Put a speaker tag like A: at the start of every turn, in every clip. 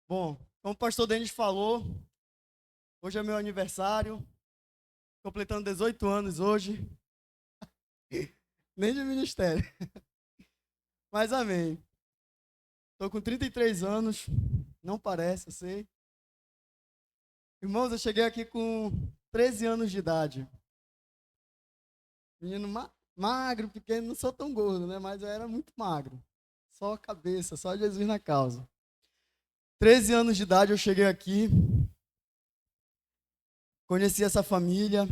A: Bom, como o pastor Denis falou, hoje é meu aniversário, completando 18 anos hoje, nem de ministério, mas amém. Estou com 33 anos, não parece, eu sei. Irmãos, eu cheguei aqui com 13 anos de idade. Menino magro, pequeno, não sou tão gordo, né? Mas eu era muito magro. Só a cabeça, só Jesus na causa. 13 anos de idade eu cheguei aqui, conheci essa família,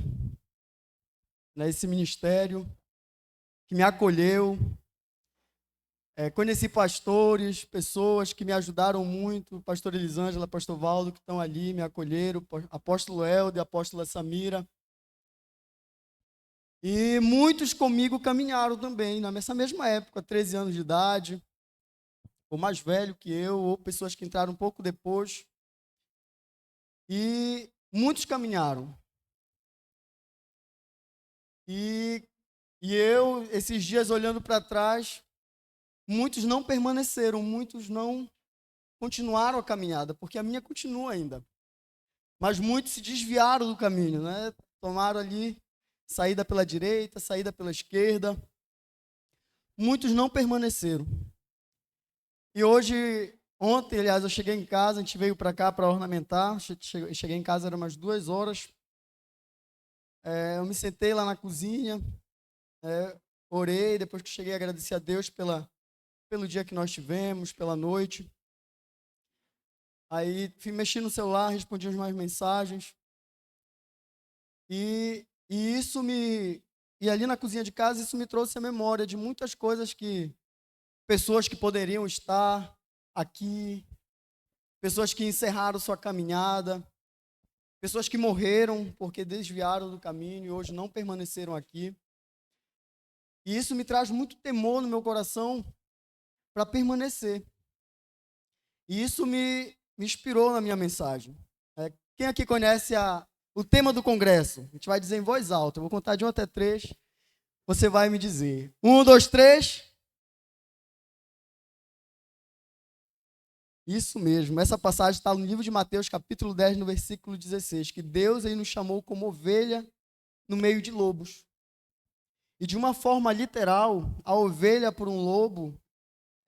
A: né, esse ministério que me acolheu. Conheci pastores, pessoas que me ajudaram muito, pastor Elisângela, pastor Valdo, que estão ali, me acolheram, apóstolo Helder, apóstola Samira. E muitos comigo caminharam também, nessa mesma época, 13 anos de idade, ou mais velho que eu, ou pessoas que entraram um pouco depois. E muitos caminharam. E, e eu, esses dias olhando para trás, muitos não permaneceram, muitos não continuaram a caminhada, porque a minha continua ainda. Mas muitos se desviaram do caminho, né? Tomaram ali saída pela direita, saída pela esquerda. Muitos não permaneceram. E hoje, ontem, aliás, eu cheguei em casa, a gente veio para cá para ornamentar. Cheguei em casa, eram umas 2 horas. Eu me sentei lá na cozinha, orei, depois que cheguei, agradeci a Deus pelo dia que nós tivemos, pela noite. Aí fui mexer no celular, respondi umas mensagens. E isso me. E ali na cozinha de casa, isso me trouxe a memória de muitas coisas que. Pessoas que poderiam estar aqui, pessoas que encerraram sua caminhada, pessoas que morreram porque desviaram do caminho e hoje não permaneceram aqui. E isso me traz muito temor no meu coração para permanecer. E isso me inspirou na minha mensagem. Quem aqui conhece o tema do congresso? A gente vai dizer em voz alta. Eu vou contar de 1 até 3. Você vai me dizer. 1, 2, 3. Isso mesmo. Essa passagem está no livro de Mateus, capítulo 10, no versículo 16. Que Deus aí nos chamou como ovelha no meio de lobos. E de uma forma literal, a ovelha por um lobo,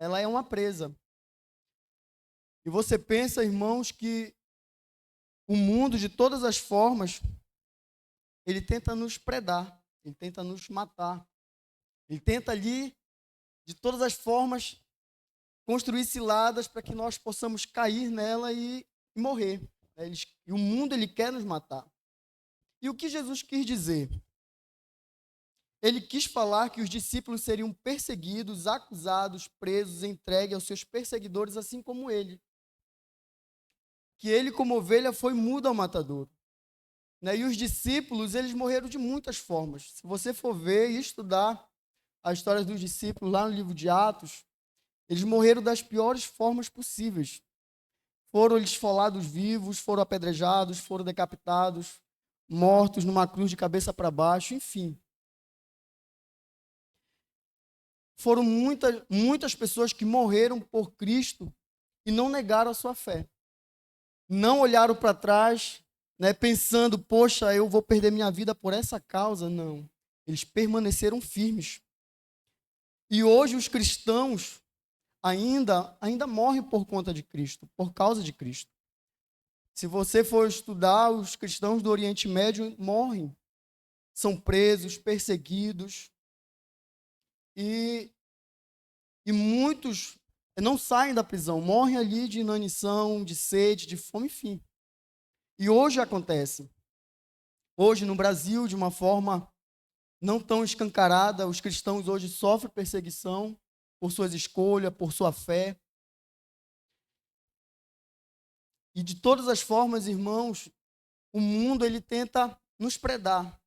A: ela é uma presa. E você pensa, irmãos, que o mundo, de todas as formas, ele tenta nos predar, ele tenta nos matar. Ele tenta ali, de todas as formas, construir ciladas para que nós possamos cair nela e morrer. E o mundo, ele quer nos matar. E o que Jesus quis dizer? Ele quis falar que os discípulos seriam perseguidos, acusados, presos, entregues aos seus perseguidores, assim como ele. Que ele, como ovelha, foi mudo ao matadouro. E os discípulos, eles morreram de muitas formas. Se você for ver e estudar a história dos discípulos lá no livro de Atos, eles morreram das piores formas possíveis. Foram esfolados vivos, foram apedrejados, foram decapitados, mortos numa cruz de cabeça para baixo, enfim. Foram muitas pessoas que morreram por Cristo e não negaram a sua fé. Não olharam para trás, pensando, poxa, eu vou perder minha vida por essa causa. Não. Eles permaneceram firmes. E hoje os cristãos ainda morrem por conta de Cristo, por causa de Cristo. Se você for estudar, os cristãos do Oriente Médio morrem. São presos, perseguidos. E muitos não saem da prisão, morrem ali de inanição, de sede, de fome, enfim. E hoje acontece. Hoje no Brasil, de uma forma não tão escancarada, os cristãos hoje sofrem perseguição por suas escolhas, por sua fé. E de todas as formas, irmãos, o mundo ele tenta nos predar.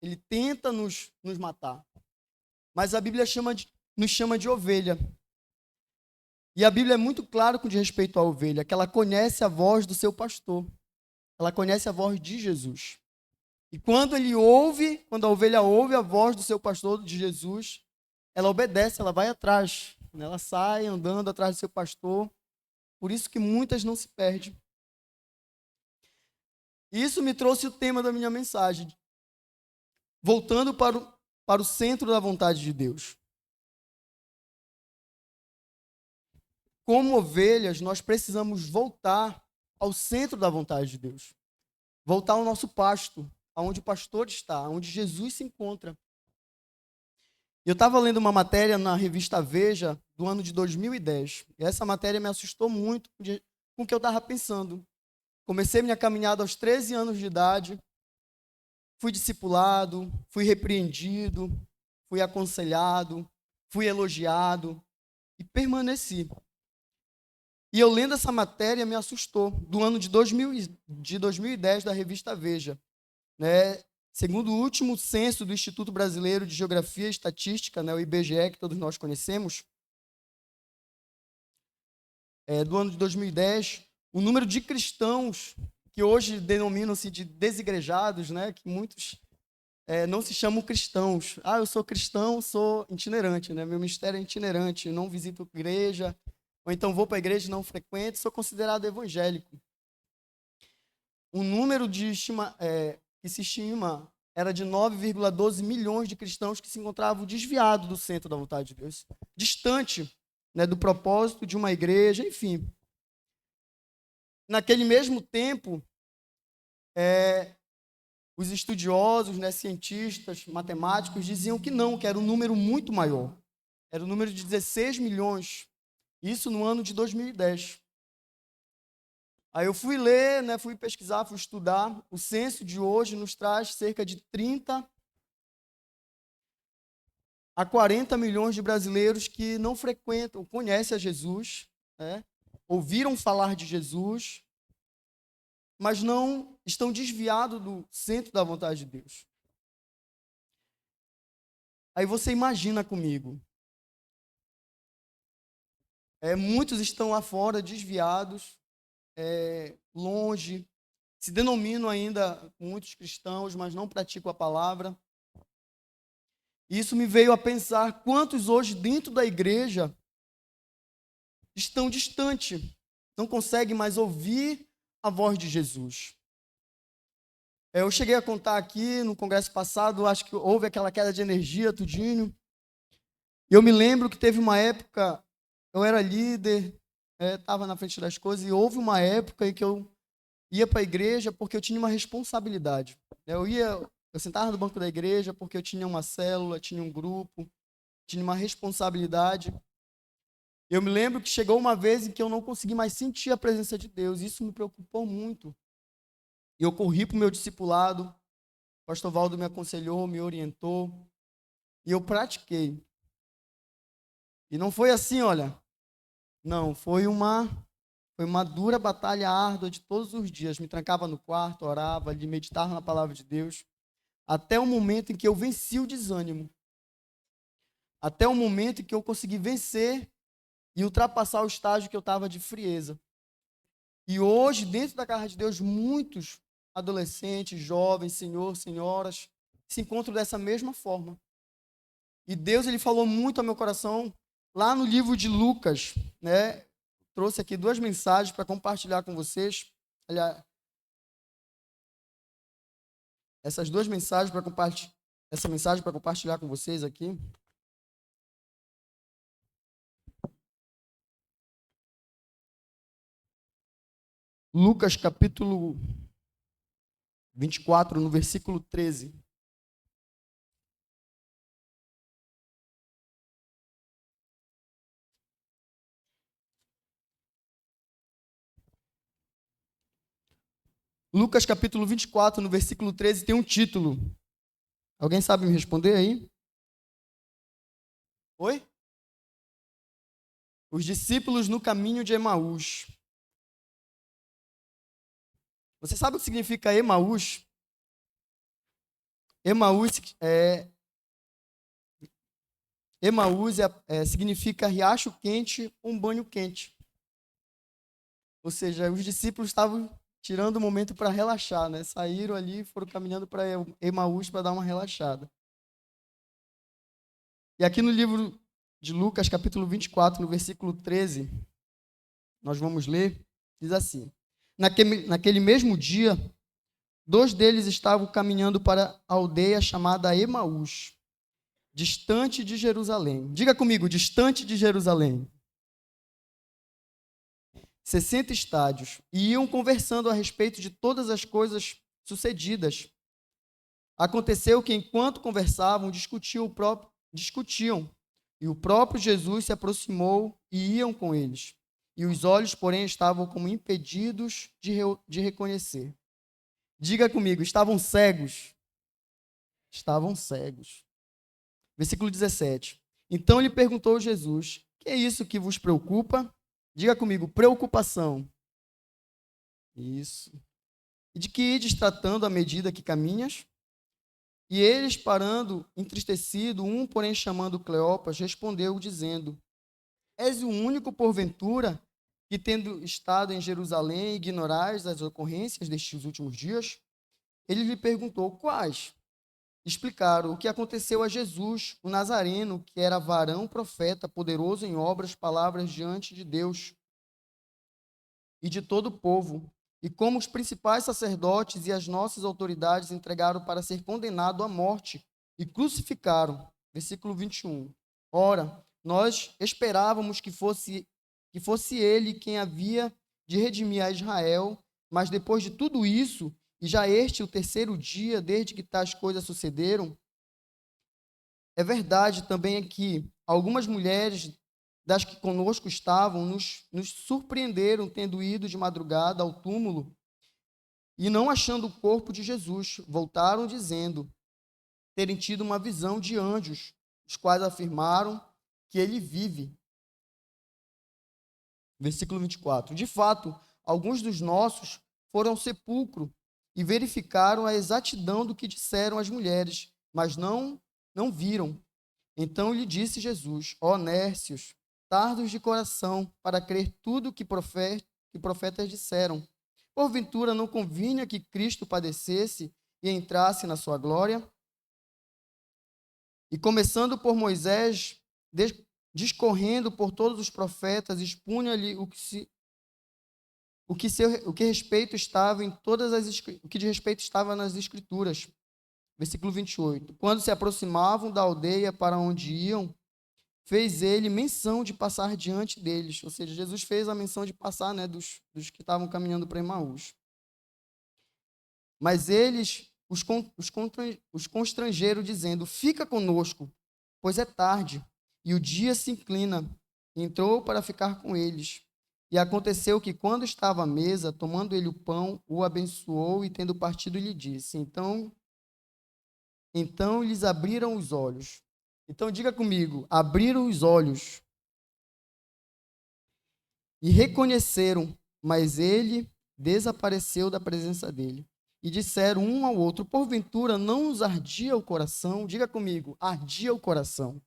A: Ele tenta nos matar. Mas a Bíblia nos chama de ovelha. E a Bíblia é muito clara com respeito à ovelha, que ela conhece a voz do seu pastor. Ela conhece a voz de Jesus. E quando a ovelha ouve a voz do seu pastor, de Jesus, ela obedece, ela vai atrás. Ela sai andando atrás do seu pastor Por isso que muitas não se perdem. Isso me trouxe o tema da minha mensagem. Voltando para o centro da vontade de Deus. Como ovelhas, nós precisamos voltar ao centro da vontade de Deus. Voltar ao nosso pasto, aonde o pastor está, onde Jesus se encontra. Eu estava lendo uma matéria na revista Veja, do ano de 2010. E essa matéria me assustou muito com o que eu estava pensando. Comecei minha caminhada aos 13 anos de idade. Fui discipulado, fui repreendido, fui aconselhado, fui elogiado e permaneci. E eu lendo essa matéria me assustou, do ano de 2010 da revista Veja. Né? Segundo o último censo do Instituto Brasileiro de Geografia e Estatística, né, o IBGE, que todos nós conhecemos, do ano de 2010, o número de cristãos, que hoje denominam-se de desigrejados, né, que muitos não se chamam cristãos. Ah, eu sou cristão, sou itinerante, né? Meu ministério é itinerante, eu não visito igreja, ou então vou para a igreja e não frequento, sou considerado evangélico. O número que se estima era de 9,12 milhões de cristãos que se encontravam desviados do centro da vontade de Deus, distante, né, do propósito de uma igreja, enfim. Naquele mesmo tempo, os estudiosos, né, cientistas, matemáticos, diziam que não, que era um número muito maior. Era o número de 16 milhões, isso no ano de 2010. Aí eu fui ler, né, fui pesquisar, fui estudar. O censo de hoje nos traz cerca de 30 a 40 milhões de brasileiros que não frequentam, conhecem a Jesus, né, ouviram falar de Jesus, mas não estão desviados do centro da vontade de Deus. Aí você imagina comigo. Muitos estão lá fora, desviados, longe, se denominam ainda muitos cristãos, mas não praticam a palavra. Isso me veio a pensar quantos hoje dentro da igreja estão distantes, não conseguem mais ouvir a voz de Jesus. Eu cheguei a contar aqui no congresso passado, acho que houve aquela queda de energia, tudinho. E eu me lembro que teve uma época, eu era líder, estava na frente das coisas, e houve uma época em que eu ia para a igreja porque eu tinha uma responsabilidade. Eu sentava no banco da igreja porque eu tinha uma célula, tinha um grupo, tinha uma responsabilidade. Eu me lembro que chegou uma vez em que eu não consegui mais sentir a presença de Deus. Isso me preocupou muito. E eu corri para o meu discipulado. O pastor Valdo me aconselhou, me orientou. E eu pratiquei. E não foi assim, olha. Não, foi uma dura batalha árdua de todos os dias. Me trancava no quarto, orava, meditava na palavra de Deus. Até o momento em que eu venci o desânimo. Até o momento em que eu consegui vencer e ultrapassar o estágio que eu estava de frieza. E hoje, dentro da casa de Deus, muitos adolescentes, jovens, senhoras, se encontram dessa mesma forma. E Deus, ele falou muito ao meu coração lá no livro de Lucas, né? Trouxe aqui 2 mensagens para compartilhar com vocês. Aliás, essa mensagem para compartilhar com vocês aqui. Lucas capítulo 24, no versículo 13. Lucas capítulo 24, no versículo 13, tem um título. Alguém sabe me responder aí? Oi? Os discípulos no caminho de Emaús. Você sabe o que significa Emaús? Emaús significa riacho quente, um banho quente. Ou seja, os discípulos estavam tirando o momento para relaxar, né? Saíram ali, foram caminhando para Emaús para dar uma relaxada. E aqui no livro de Lucas, capítulo 24, no versículo 13, nós vamos ler, diz assim: naquele mesmo dia, 2 deles estavam caminhando para a aldeia chamada Emaús, distante de Jerusalém. Diga comigo, distante de Jerusalém. 60 estádios. E iam conversando a respeito de todas as coisas sucedidas. Aconteceu que, enquanto conversavam, discutiam. E o próprio Jesus se aproximou e iam com eles. E os olhos, porém, estavam como impedidos de reconhecer. Diga comigo, estavam cegos. Estavam cegos. Versículo 17. Então lhe perguntou Jesus: que é isso que vos preocupa? Diga comigo, preocupação. Isso. E de que ides tratando à medida que caminhas? E eles, parando, entristecido, um, porém, chamando Cleopas, respondeu, dizendo: és o único, porventura, que, tendo estado em Jerusalém, ignorais as ocorrências destes últimos dias? Ele lhe perguntou: quais? Explicaram o que aconteceu a Jesus, o Nazareno, que era varão profeta, poderoso em obras, palavras diante de Deus e de todo o povo, e como os principais sacerdotes e as nossas autoridades entregaram para ser condenado à morte e crucificaram. Versículo 21. Ora, nós esperávamos que fosse ele quem havia de redimir a Israel, mas depois de tudo isso, e já este o terceiro dia desde que tais coisas sucederam, é verdade também que algumas mulheres das que conosco estavam nos surpreenderam tendo ido de madrugada ao túmulo e, não achando o corpo de Jesus, voltaram dizendo terem tido uma visão de anjos, os quais afirmaram que ele vive. Versículo 24. De fato, alguns dos nossos foram ao sepulcro e verificaram a exatidão do que disseram as mulheres, mas não viram. Então lhe disse Jesus: ó nércios, tardos de coração, para crer tudo que profetas disseram. Porventura não convinha que Cristo padecesse e entrasse na sua glória? E começando por Moisés, discorrendo por todos os profetas, expunha-lhe o que de respeito estava nas Escrituras. Versículo 28. Quando se aproximavam da aldeia para onde iam, fez ele menção de passar diante deles. Ou seja, Jesus fez a menção de passar, né, dos que estavam caminhando para Emaús. Mas eles os constrangeram, dizendo: fica conosco, pois é tarde, e o dia se inclina. E entrou para ficar com eles. E aconteceu que, quando estava à mesa, tomando ele o pão, o abençoou e, tendo partido, lhe disse. Então lhes abriram os olhos. Então diga comigo, abriram os olhos e reconheceram, mas ele desapareceu da presença dele. E disseram um ao outro: porventura não nos ardia o coração? Diga comigo, ardia o coração.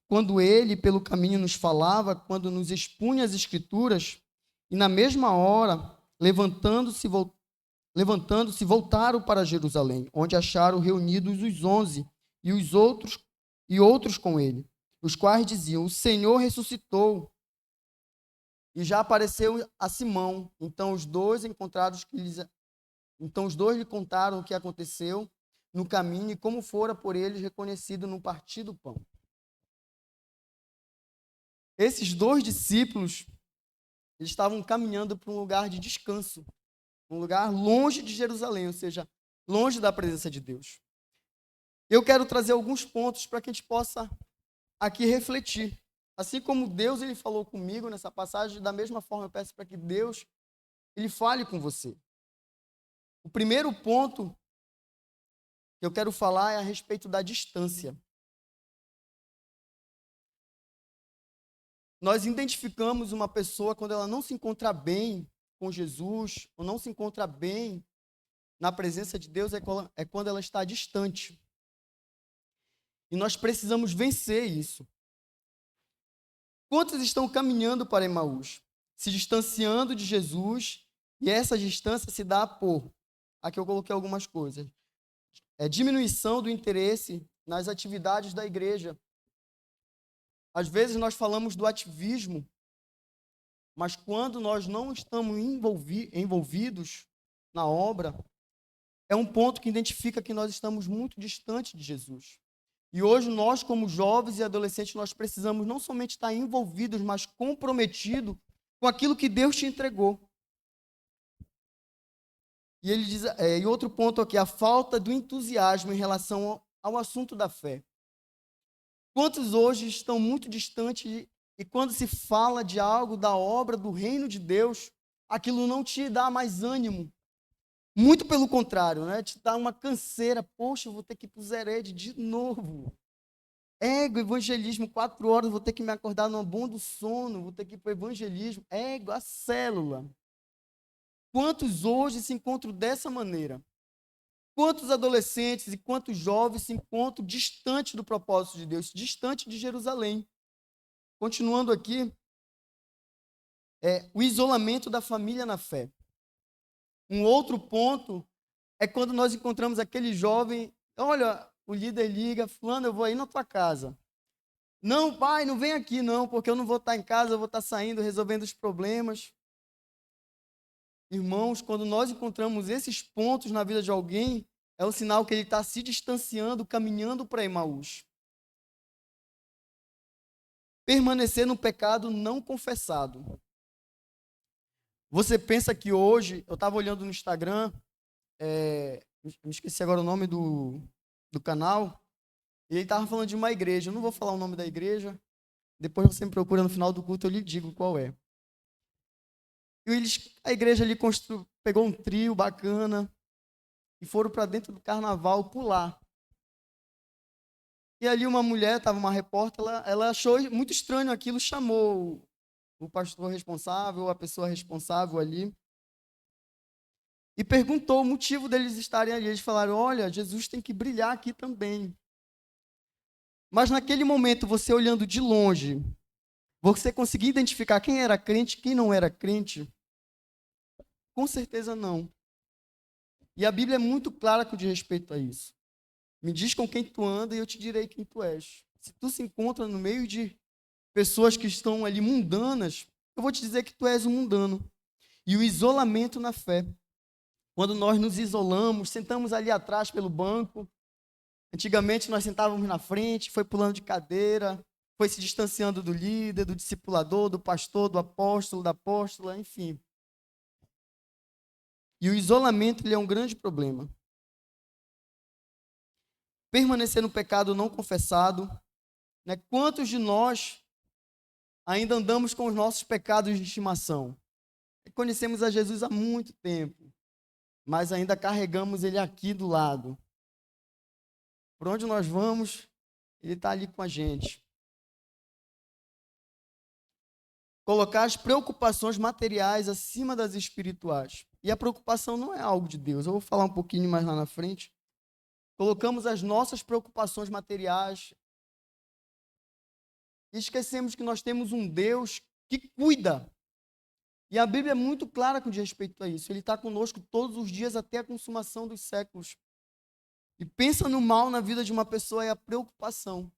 A: Quando ele pelo caminho nos falava, quando nos expunha as Escrituras, e na mesma hora, levantando-se, voltaram para Jerusalém, onde acharam reunidos os 11 e outros com ele, os quais diziam: o Senhor ressuscitou e já apareceu a Simão. Então os dois lhe contaram o que aconteceu no caminho e como fora por eles reconhecido no partir do pão. Esses 2 discípulos, eles estavam caminhando para um lugar de descanso, um lugar longe de Jerusalém, ou seja, longe da presença de Deus. Eu quero trazer alguns pontos para que a gente possa aqui refletir. Assim como Deus ele falou comigo nessa passagem, da mesma forma eu peço para que Deus ele fale com você. O primeiro ponto que eu quero falar é a respeito da distância. Nós identificamos uma pessoa quando ela não se encontra bem com Jesus, ou não se encontra bem na presença de Deus, é quando ela está distante. E nós precisamos vencer isso. Quantos estão caminhando para Emaús, se distanciando de Jesus, e essa distância se dá por, aqui eu coloquei algumas coisas, diminuição do interesse nas atividades da igreja. Às vezes nós falamos do ativismo, mas quando nós não estamos envolvidos na obra, é um ponto que identifica que nós estamos muito distantes de Jesus. E hoje nós, como jovens e adolescentes, nós precisamos não somente estar envolvidos, mas comprometidos com aquilo que Deus te entregou. E ele diz, e outro ponto aqui, a falta do entusiasmo em relação ao assunto da fé. Quantos hoje estão muito distantes e quando se fala de algo, da obra, do reino de Deus, aquilo não te dá mais ânimo. Muito pelo contrário, né? Te dá uma canseira. Poxa, eu vou ter que ir para o Zerede de novo. Ego, evangelismo, 4 horas, vou ter que me acordar numa bom do sono, vou ter que ir para o evangelismo. Ego, a célula. Quantos hoje se encontram dessa maneira? Quantos adolescentes e quantos jovens se encontram distantes do propósito de Deus, distante de Jerusalém? Continuando aqui, o isolamento da família na fé. Um outro ponto é quando nós encontramos aquele jovem, olha, o líder liga, fulano, eu vou aí na tua casa. Não, pai, não vem aqui não, porque eu não vou estar em casa, eu vou estar saindo, resolvendo os problemas. Irmãos, quando nós encontramos esses pontos na vida de alguém, é um sinal que ele está se distanciando, caminhando para Emaús. Permanecer no pecado não confessado. Você pensa que hoje, eu estava olhando no Instagram, me esqueci agora o nome do canal, e ele estava falando de uma igreja. Eu não vou falar o nome da igreja, depois você me procura no final do culto, eu lhe digo qual é. E a igreja ali pegou um trio bacana e foram para dentro do carnaval pular. E ali uma mulher, estava uma repórter, ela achou muito estranho aquilo, chamou o pastor responsável, a pessoa responsável ali, e perguntou o motivo deles estarem ali. Eles falaram, olha, Jesus tem que brilhar aqui também. Mas naquele momento, você olhando de longe, você conseguia identificar quem era crente e quem não era crente? Com certeza não. E a Bíblia é muito clara com respeito a isso. Me diz com quem tu anda e eu te direi quem tu és. Se tu se encontra no meio de pessoas que estão ali mundanas, eu vou te dizer que tu és um mundano. E o isolamento na fé. Quando nós nos isolamos, sentamos ali atrás pelo banco. Antigamente nós sentávamos na frente, foi pulando de cadeira, foi se distanciando do líder, do discipulador, do pastor, do apóstolo, da apóstola, enfim. E o isolamento ele é um grande problema. Permanecer no pecado não confessado, né? Quantos de nós ainda andamos com os nossos pecados de estimação? Conhecemos a Jesus há muito tempo, mas ainda carregamos ele aqui do lado. Por onde nós vamos, ele está ali com a gente. Colocar as preocupações materiais acima das espirituais. E a preocupação não é algo de Deus. Eu vou falar um pouquinho mais lá na frente. Colocamos as nossas preocupações materiais e esquecemos que nós temos um Deus que cuida. E a Bíblia é muito clara com respeito a isso. Ele está conosco todos os dias até a consumação dos séculos. E pensa no mal na vida de uma pessoa é a preocupação.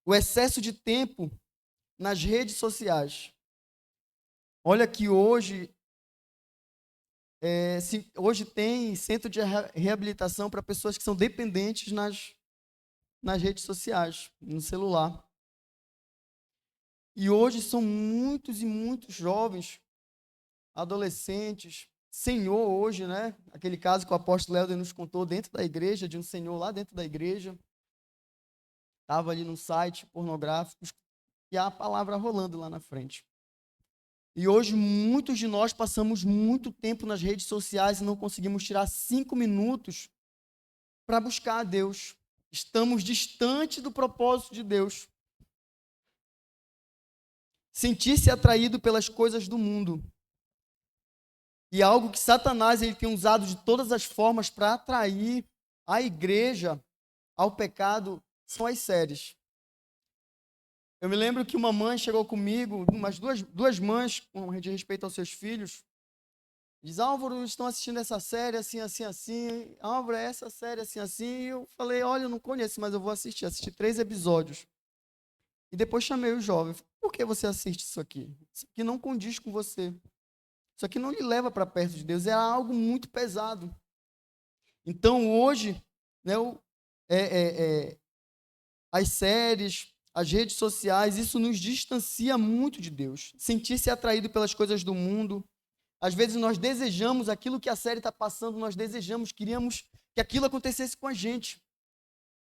A: O excesso de tempo nas redes sociais. Olha que hoje tem centro de reabilitação para pessoas que são dependentes nas redes sociais, no celular. E hoje são muitos e muitos jovens, adolescentes, senhor hoje, né? Aquele caso que o apóstolo Helder nos contou dentro da igreja, de um senhor lá dentro da igreja. Estava ali num site pornográfico e há a palavra rolando lá na frente. E hoje muitos de nós passamos muito tempo nas redes sociais e não conseguimos tirar 5 minutos para buscar a Deus. Estamos distante do propósito de Deus. Sentir-se atraído pelas coisas do mundo. E algo que Satanás ele tem usado de todas as formas para atrair a igreja ao pecado são as séries. Eu me lembro que uma mãe chegou comigo, umas duas mães, com de respeito aos seus filhos, diz, Álvaro, estão assistindo essa série assim, assim, assim. Álvaro, é essa série assim, assim. E eu falei, olha, eu não conheço, mas eu vou assistir. Assisti 3 episódios. E depois chamei o jovem. Por que você assiste isso aqui? Isso aqui não condiz com você. Isso aqui não lhe leva para perto de Deus. É algo muito pesado. Então, hoje, né, as séries, as redes sociais, isso nos distancia muito de Deus. Sentir-se atraído pelas coisas do mundo. Às vezes nós desejamos aquilo que a série está passando, nós desejamos, queríamos que aquilo acontecesse com a gente.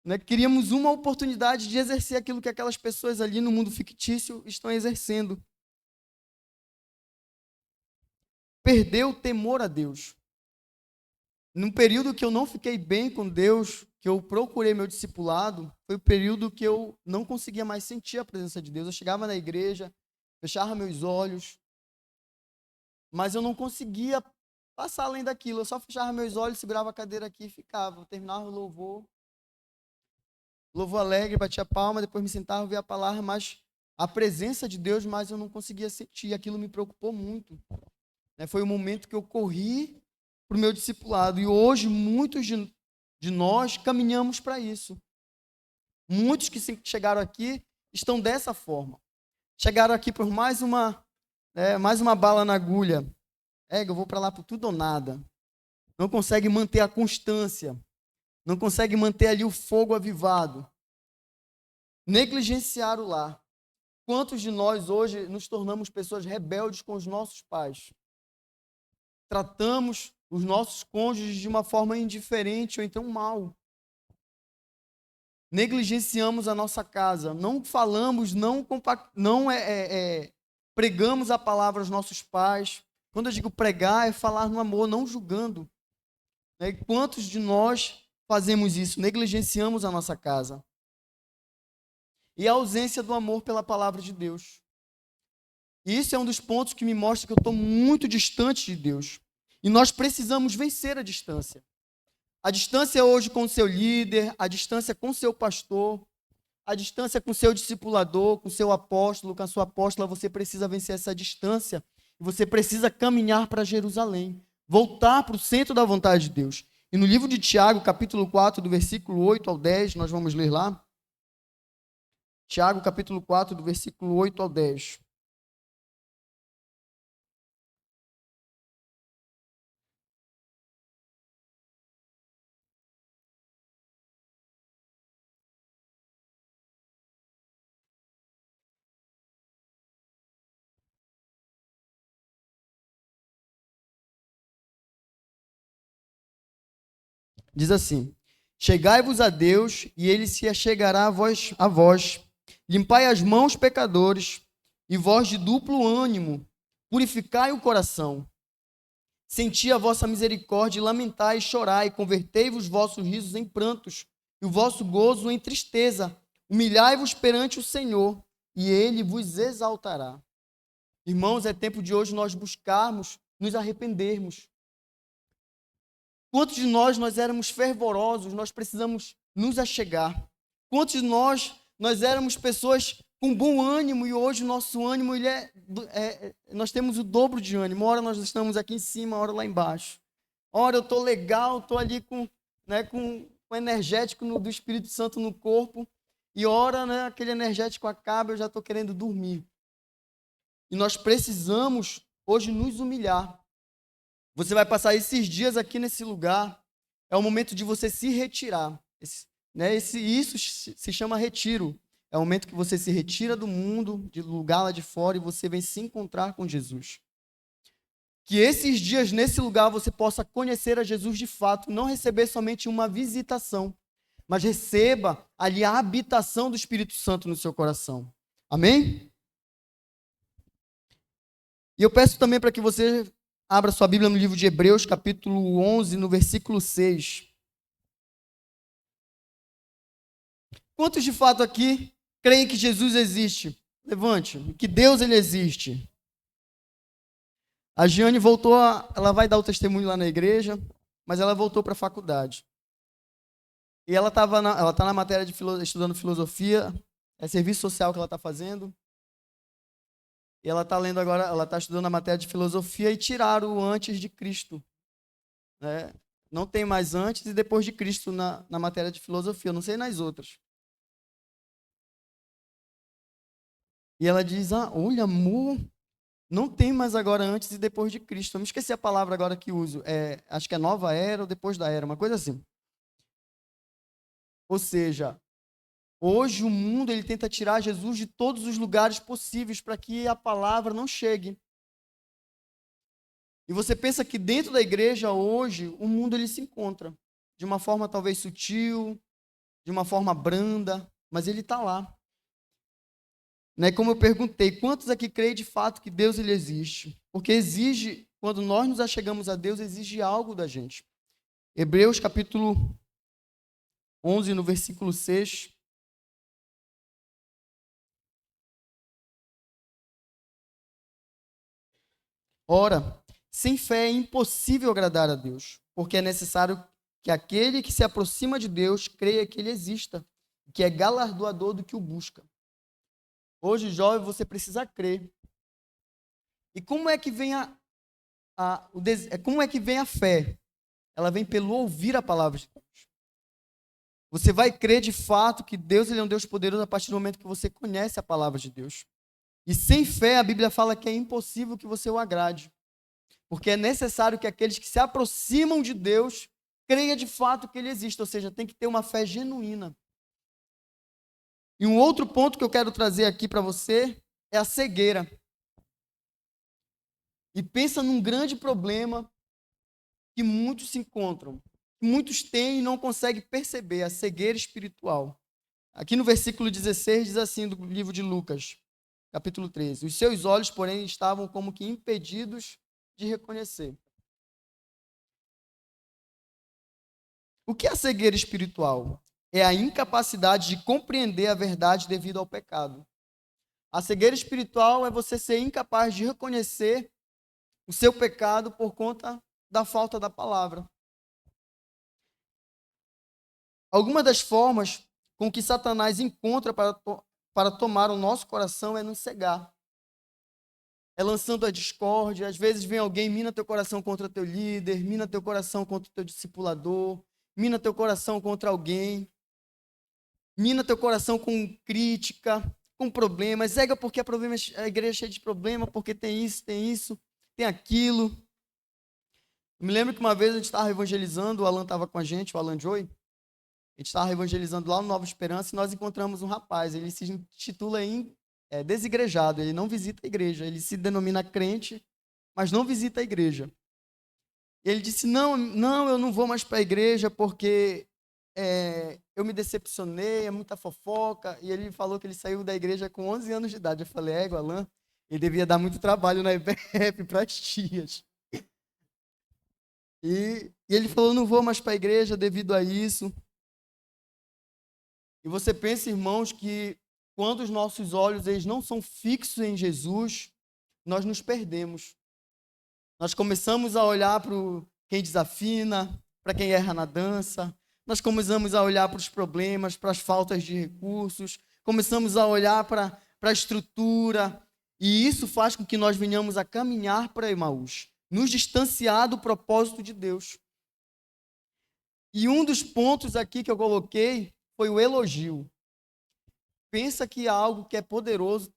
A: Né? Queríamos uma oportunidade de exercer aquilo que aquelas pessoas ali no mundo fictício estão exercendo. Perdeu o temor a Deus. Num período que eu não fiquei bem com Deus, que eu procurei meu discipulado, foi o período que eu não conseguia mais sentir a presença de Deus. Eu chegava na igreja, fechava meus olhos, mas eu não conseguia passar além daquilo. Eu só fechava meus olhos, segurava a cadeira aqui e ficava. Eu terminava o louvor alegre, batia palma, depois me sentava, ouvia a palavra, mas a presença de Deus, mas eu não conseguia sentir. Aquilo me preocupou muito. Foi o momento que eu corri para o meu discipulado. E hoje, muitos de nós caminhamos para isso. Muitos que chegaram aqui estão dessa forma. Chegaram aqui por mais uma bala na agulha. Eu vou para lá por tudo ou nada. Não consegue manter a constância. Não consegue manter ali o fogo avivado. Negligenciar o lar. Quantos de nós hoje nos tornamos pessoas rebeldes com os nossos pais? Tratamos os nossos cônjuges de uma forma indiferente ou então mal. Negligenciamos a nossa casa, não falamos, não pregamos a palavra aos nossos pais. Quando eu digo pregar, é falar no amor, não julgando. Quantos de nós fazemos isso? Negligenciamos a nossa casa. E a ausência do amor pela palavra de Deus. E isso é um dos pontos que me mostra que eu estou muito distante de Deus. E nós precisamos vencer a distância. A distância hoje com o seu líder, a distância com o seu pastor, a distância com o seu discipulador, com o seu apóstolo, com a sua apóstola, você precisa vencer essa distância. E você precisa caminhar para Jerusalém, voltar para o centro da vontade de Deus. E no livro de Tiago, capítulo 4, do versículo 8 ao 10, nós vamos ler lá. Tiago, capítulo 4, do versículo 8 ao 10. Diz assim: chegai-vos a Deus, e ele se achegará a vós. Limpai as mãos, pecadores, e vós de duplo ânimo, purificai o coração. Senti a vossa misericórdia, e lamentai e chorai, convertei-vos vossos risos em prantos, e o vosso gozo em tristeza. Humilhai-vos perante o Senhor, e ele vos exaltará. Irmãos, é tempo de hoje nós buscarmos, nos arrependermos. Quantos de nós éramos fervorosos, nós precisamos nos achegar. Quantos de nós éramos pessoas com bom ânimo e hoje o nosso ânimo, nós temos o dobro de ânimo. Ora nós estamos aqui em cima, ora lá embaixo. Ora eu estou legal, estou ali com o energético do Espírito Santo no corpo e ora aquele energético acaba, eu já estou querendo dormir. E nós precisamos hoje nos humilhar. Você vai passar esses dias aqui nesse lugar, é o momento de você se retirar. Isso se chama retiro. É o momento que você se retira do mundo, do lugar lá de fora, e você vem se encontrar com Jesus. Que esses dias nesse lugar você possa conhecer a Jesus de fato, não receber somente uma visitação, mas receba ali a habitação do Espírito Santo no seu coração. Amém? E eu peço também para que você abra sua Bíblia no livro de Hebreus, capítulo 11, no versículo 6. Quantos de fato aqui creem que Jesus existe? Levante, que Deus ele existe. A Giane voltou, ela vai dar o testemunho lá na igreja, mas ela voltou para a faculdade. E ela está na matéria de estudando filosofia, é serviço social que ela está fazendo. E ela está lendo agora, ela está estudando a matéria de filosofia e tiraram o antes de Cristo. Não tem mais antes e depois de Cristo na matéria de filosofia, não sei nas outras. E ela diz, olha, amor, não tem mais agora antes e depois de Cristo. Eu me esqueci a palavra agora que uso. Acho que é nova era ou depois da era, uma coisa assim. Ou seja, hoje o mundo ele tenta tirar Jesus de todos os lugares possíveis para que a palavra não chegue. E você pensa que dentro da igreja hoje, o mundo ele se encontra de uma forma talvez sutil, de uma forma branda, mas ele está lá. Né? Como eu perguntei, quantos aqui creem de fato que Deus ele existe? Porque exige, quando nós nos achegamos a Deus, exige algo da gente. Hebreus capítulo 11, no versículo 6. Ora, sem fé é impossível agradar a Deus, porque é necessário que aquele que se aproxima de Deus creia que ele exista, que é galardoador do que o busca. Hoje, jovem, você precisa crer. E como é que vem como é que vem a fé? Ela vem pelo ouvir a palavra de Deus. Você vai crer de fato que Deus ele é um Deus poderoso a partir do momento que você conhece a palavra de Deus. E sem fé, a Bíblia fala que é impossível que você o agrade. Porque é necessário que aqueles que se aproximam de Deus creia de fato que ele existe. Ou seja, tem que ter uma fé genuína. E um outro ponto que eu quero trazer aqui para você é a cegueira. E pensa num grande problema que muitos se encontram, que muitos têm e não conseguem perceber, a cegueira espiritual. Aqui no versículo 16 diz assim, do livro de Lucas, capítulo 13: os seus olhos, porém, estavam como que impedidos de reconhecer. O que é a cegueira espiritual? É a incapacidade de compreender a verdade devido ao pecado. A cegueira espiritual é você ser incapaz de reconhecer o seu pecado por conta da falta da palavra. Alguma das formas com que Satanás encontra para tomar o nosso coração é nos cegar. É lançando a discórdia. Às vezes vem alguém, mina teu coração contra teu líder, mina teu coração contra teu discipulador, mina teu coração contra alguém, mina teu coração com crítica, com problemas. Cega porque a igreja é cheia de problema, porque tem isso, tem aquilo. Eu me lembro que uma vez a gente estava evangelizando, o Alan estava com a gente, o Alan Joy. A gente estava evangelizando lá no Nova Esperança e nós encontramos um rapaz. Ele se intitula desigrejado, ele não visita a igreja. Ele se denomina crente, mas não visita a igreja. E ele disse, não, eu não vou mais para a igreja porque eu me decepcionei, é muita fofoca. E ele falou que ele saiu da igreja com 11 anos de idade. Eu falei, Alan, ele devia dar muito trabalho na IBF para as tias. E ele falou, não vou mais para a igreja devido a isso. E você pensa, irmãos, que quando os nossos olhos eles não são fixos em Jesus, nós nos perdemos. Nós começamos a olhar para quem desafina, para quem erra na dança. Nós começamos a olhar para os problemas, para as faltas de recursos. Começamos a olhar para a estrutura. E isso faz com que nós venhamos a caminhar para Emaús, nos distanciar do propósito de Deus. E um dos pontos aqui que eu coloquei foi o elogio. Pensa que é algo que é poderoso,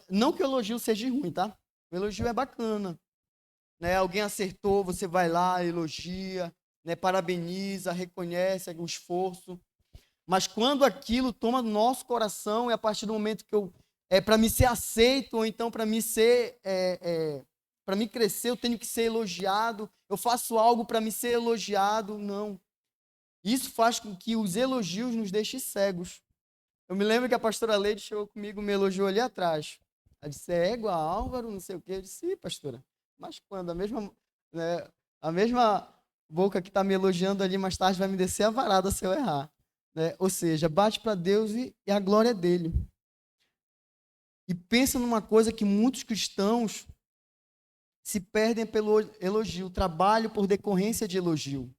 A: não que o elogio seja ruim, tá? O elogio é bacana. Né? Alguém acertou, você vai lá, elogia, né? Parabeniza, reconhece o esforço. Mas quando aquilo toma nosso coração, é a partir do momento que para me ser aceito, ou então para me ser, para me crescer, eu tenho que ser elogiado, eu faço algo para me ser elogiado, não. Isso faz com que os elogios nos deixem cegos. Eu me lembro que a pastora Leide chegou comigo, me elogiou ali atrás. Ela disse, égua, Álvaro, não sei o quê. Eu disse, sim, pastora. Mas quando? A mesma boca que está me elogiando ali mais tarde vai me descer a varada se eu errar. Né? Ou seja, bate para Deus e a glória é dele. E pensa numa coisa que muitos cristãos se perdem pelo elogio, trabalho por decorrência de elogio.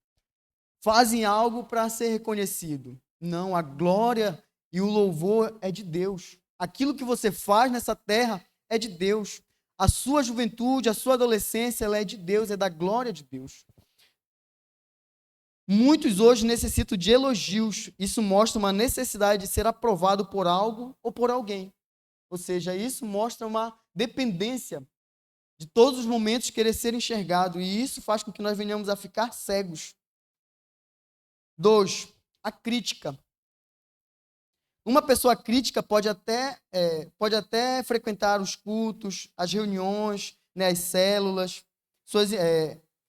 A: Fazem algo para ser reconhecido. Não, a glória e o louvor é de Deus. Aquilo que você faz nessa terra é de Deus. A sua juventude, a sua adolescência, ela é de Deus, é da glória de Deus. Muitos hoje necessitam de elogios. Isso mostra uma necessidade de ser aprovado por algo ou por alguém. Ou seja, isso mostra uma dependência de todos os momentos querer ser enxergado, e isso faz com que nós venhamos a ficar cegos. 2, a crítica. Uma pessoa crítica pode até frequentar os cultos, as reuniões, né, as células,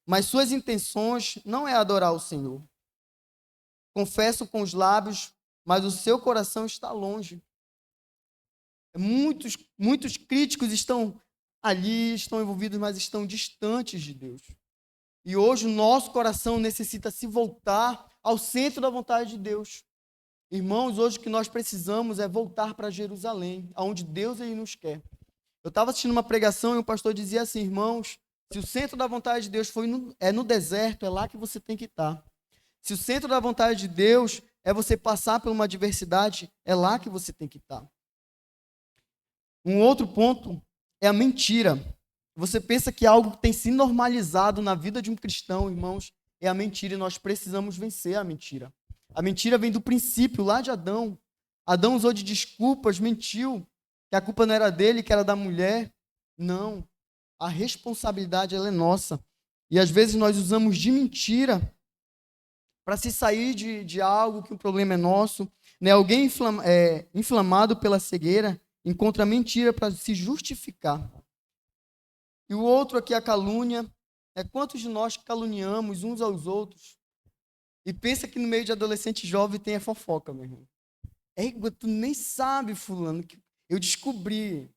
A: mas suas intenções não é adorar o Senhor. Confesso com os lábios, mas o seu coração está longe. Muitos críticos estão ali, estão envolvidos, mas estão distantes de Deus. E hoje o nosso coração necessita se voltar ao centro da vontade de Deus. Irmãos, hoje o que nós precisamos é voltar para Jerusalém, aonde Deus ele nos quer. Eu estava assistindo uma pregação e o pastor dizia assim, irmãos, se o centro da vontade de Deus é no deserto, é lá que você tem que estar. Se o centro da vontade de Deus é você passar por uma adversidade, é lá que você tem que estar. Um outro ponto é a mentira. Você pensa que algo que tem se normalizado na vida de um cristão, irmãos, é a mentira, e nós precisamos vencer a mentira. A mentira vem do princípio, lá de Adão. Adão usou de desculpas, mentiu, que a culpa não era dele, que era da mulher. Não, a responsabilidade ela é nossa. E às vezes nós usamos de mentira para se sair de algo que o problema é nosso. Né? Alguém inflamado pela cegueira encontra mentira para se justificar. E o outro aqui, a calúnia. Quantos de nós caluniamos uns aos outros? E pensa que no meio de adolescente jovem tem a fofoca, meu irmão. Tu nem sabe, fulano, que eu descobri.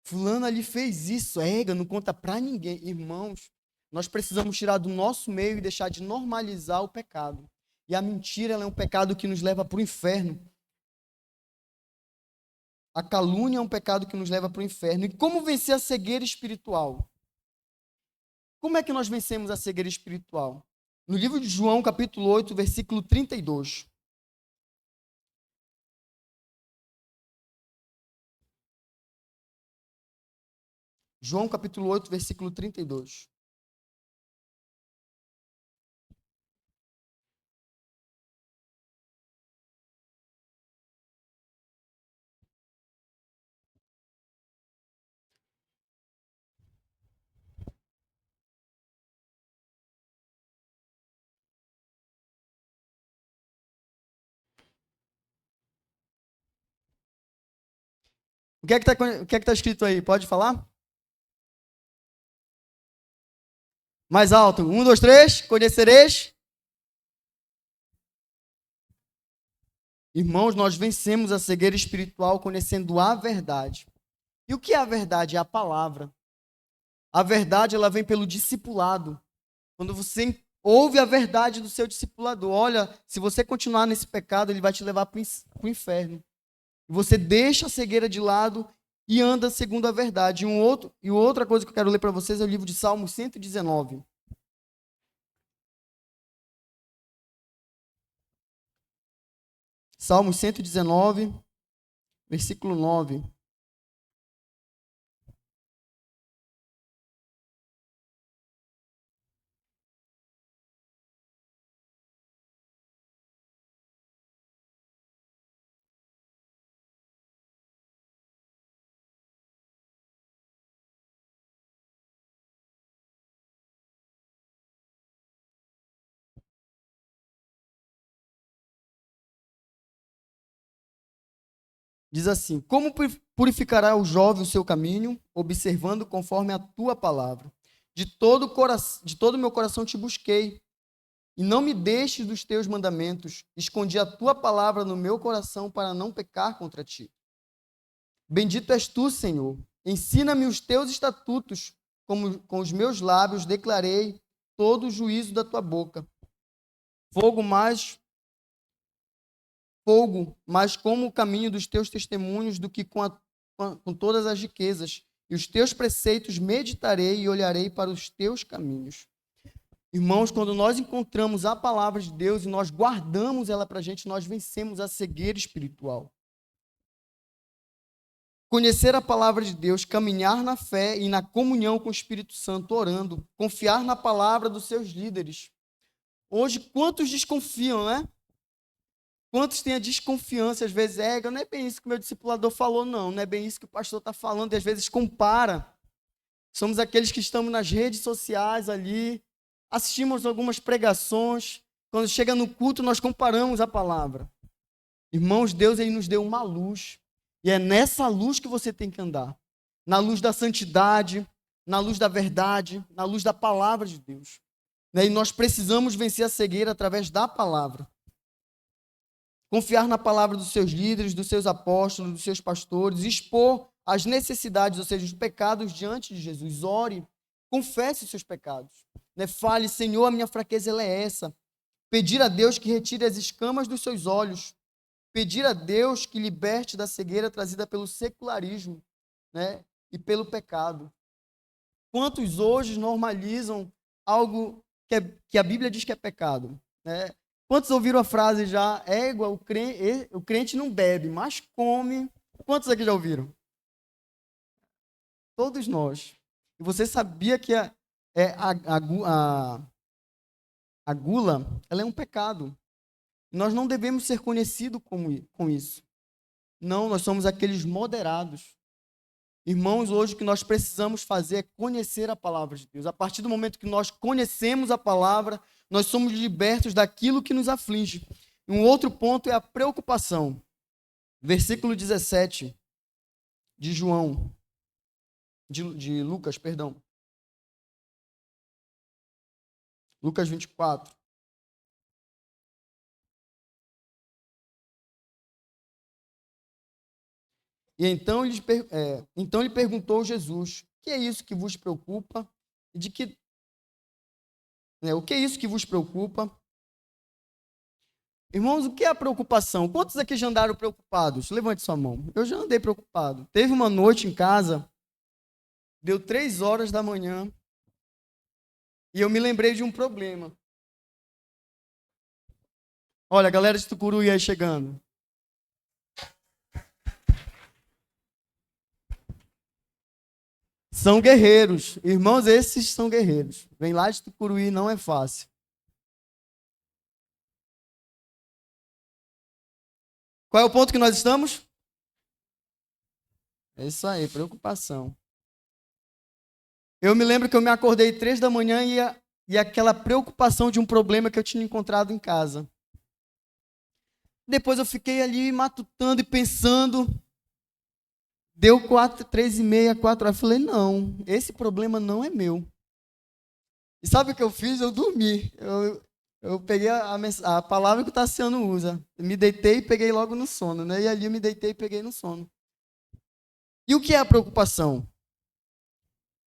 A: Fulano ali fez isso, não conta pra ninguém. Irmãos, nós precisamos tirar do nosso meio e deixar de normalizar o pecado. E a mentira ela é um pecado que nos leva para o inferno. A calúnia é um pecado que nos leva para o inferno. E como vencer a cegueira espiritual? Como é que nós vencemos a cegueira espiritual? No livro de João, capítulo 8, versículo 32. João, capítulo 8, versículo 32. O que é que tá escrito aí? Pode falar? Mais alto. 1, 2, 3. Conhecereis. Irmãos, nós vencemos a cegueira espiritual conhecendo a verdade. E o que é a verdade? É a palavra. A verdade, ela vem pelo discipulado. Quando você ouve a verdade do seu discipulador, olha, se você continuar nesse pecado, ele vai te levar para o inferno. Você deixa a cegueira de lado e anda segundo a verdade. E outra coisa que eu quero ler para vocês é o livro de Salmo 119. Salmo 119, versículo 9. Diz assim: como purificará o jovem o seu caminho, observando conforme a tua palavra? De todo meu coração te busquei, e não me deixes dos teus mandamentos. Escondi a tua palavra no meu coração para não pecar contra ti. Bendito és tu, Senhor. Ensina-me os teus estatutos, com os meus lábios declarei todo o juízo da tua boca. Fogo, mas como o caminho dos teus testemunhos do que com todas as riquezas. E os teus preceitos meditarei e olharei para os teus caminhos. Irmãos, quando nós encontramos a palavra de Deus e nós guardamos ela para a gente, nós vencemos a cegueira espiritual. Conhecer a palavra de Deus, caminhar na fé e na comunhão com o Espírito Santo, orando, confiar na palavra dos seus líderes. Hoje, quantos desconfiam, né? Quantos têm a desconfiança, às vezes, não é bem isso que o meu discipulador falou, não é bem isso que o pastor está falando, e às vezes compara. Somos aqueles que estamos nas redes sociais ali, assistimos algumas pregações, quando chega no culto nós comparamos a palavra. Irmãos, Deus ele nos deu uma luz, e é nessa luz que você tem que andar, na luz da santidade, na luz da verdade, na luz da palavra de Deus. E nós precisamos vencer a cegueira através da palavra. Confiar na palavra dos seus líderes, dos seus apóstolos, dos seus pastores, expor as necessidades, ou seja, os pecados diante de Jesus. Ore, confesse os seus pecados. Fale, Senhor, a minha fraqueza ela é essa. Pedir a Deus que retire as escamas dos seus olhos. Pedir a Deus que liberte da cegueira trazida pelo secularismo, e pelo pecado. Quantos hoje normalizam algo que a Bíblia diz que é pecado? Quantos ouviram a frase já, o crente não bebe, mas come? Quantos aqui já ouviram? Todos nós. E você sabia que a gula, ela é um pecado. Nós não devemos ser conhecidos com isso. Não, nós somos aqueles moderados. Irmãos, hoje o que nós precisamos fazer é conhecer a palavra de Deus. A partir do momento que nós conhecemos a palavra, nós somos libertos daquilo que nos aflige. Um outro ponto é a preocupação. Versículo 17 de Lucas, perdão. Lucas 24. E então lhe perguntou Jesus: que é isso que vos preocupa? O que é isso que vos preocupa? Irmãos, o que é a preocupação? Quantos aqui já andaram preocupados? Levante sua mão. Eu já andei preocupado. Teve uma noite em casa, deu 3 horas da manhã, e eu me lembrei de um problema. Olha, a galera de Tucuruí aí chegando. São guerreiros. Irmãos, esses são guerreiros. Vem lá de Tucuruí, não é fácil. Qual é o ponto que nós estamos? É isso aí, preocupação. Eu me lembro que eu me acordei 3 da manhã e aquela preocupação de um problema que eu tinha encontrado em casa. Depois eu fiquei ali matutando e pensando. Deu 3h30, 4 horas. Eu falei, não, esse problema não é meu. E sabe o que eu fiz? Eu dormi. Eu peguei a palavra que o Tassiano usa. Me deitei e peguei logo no sono. E ali eu me deitei e peguei no sono. E o que é a preocupação?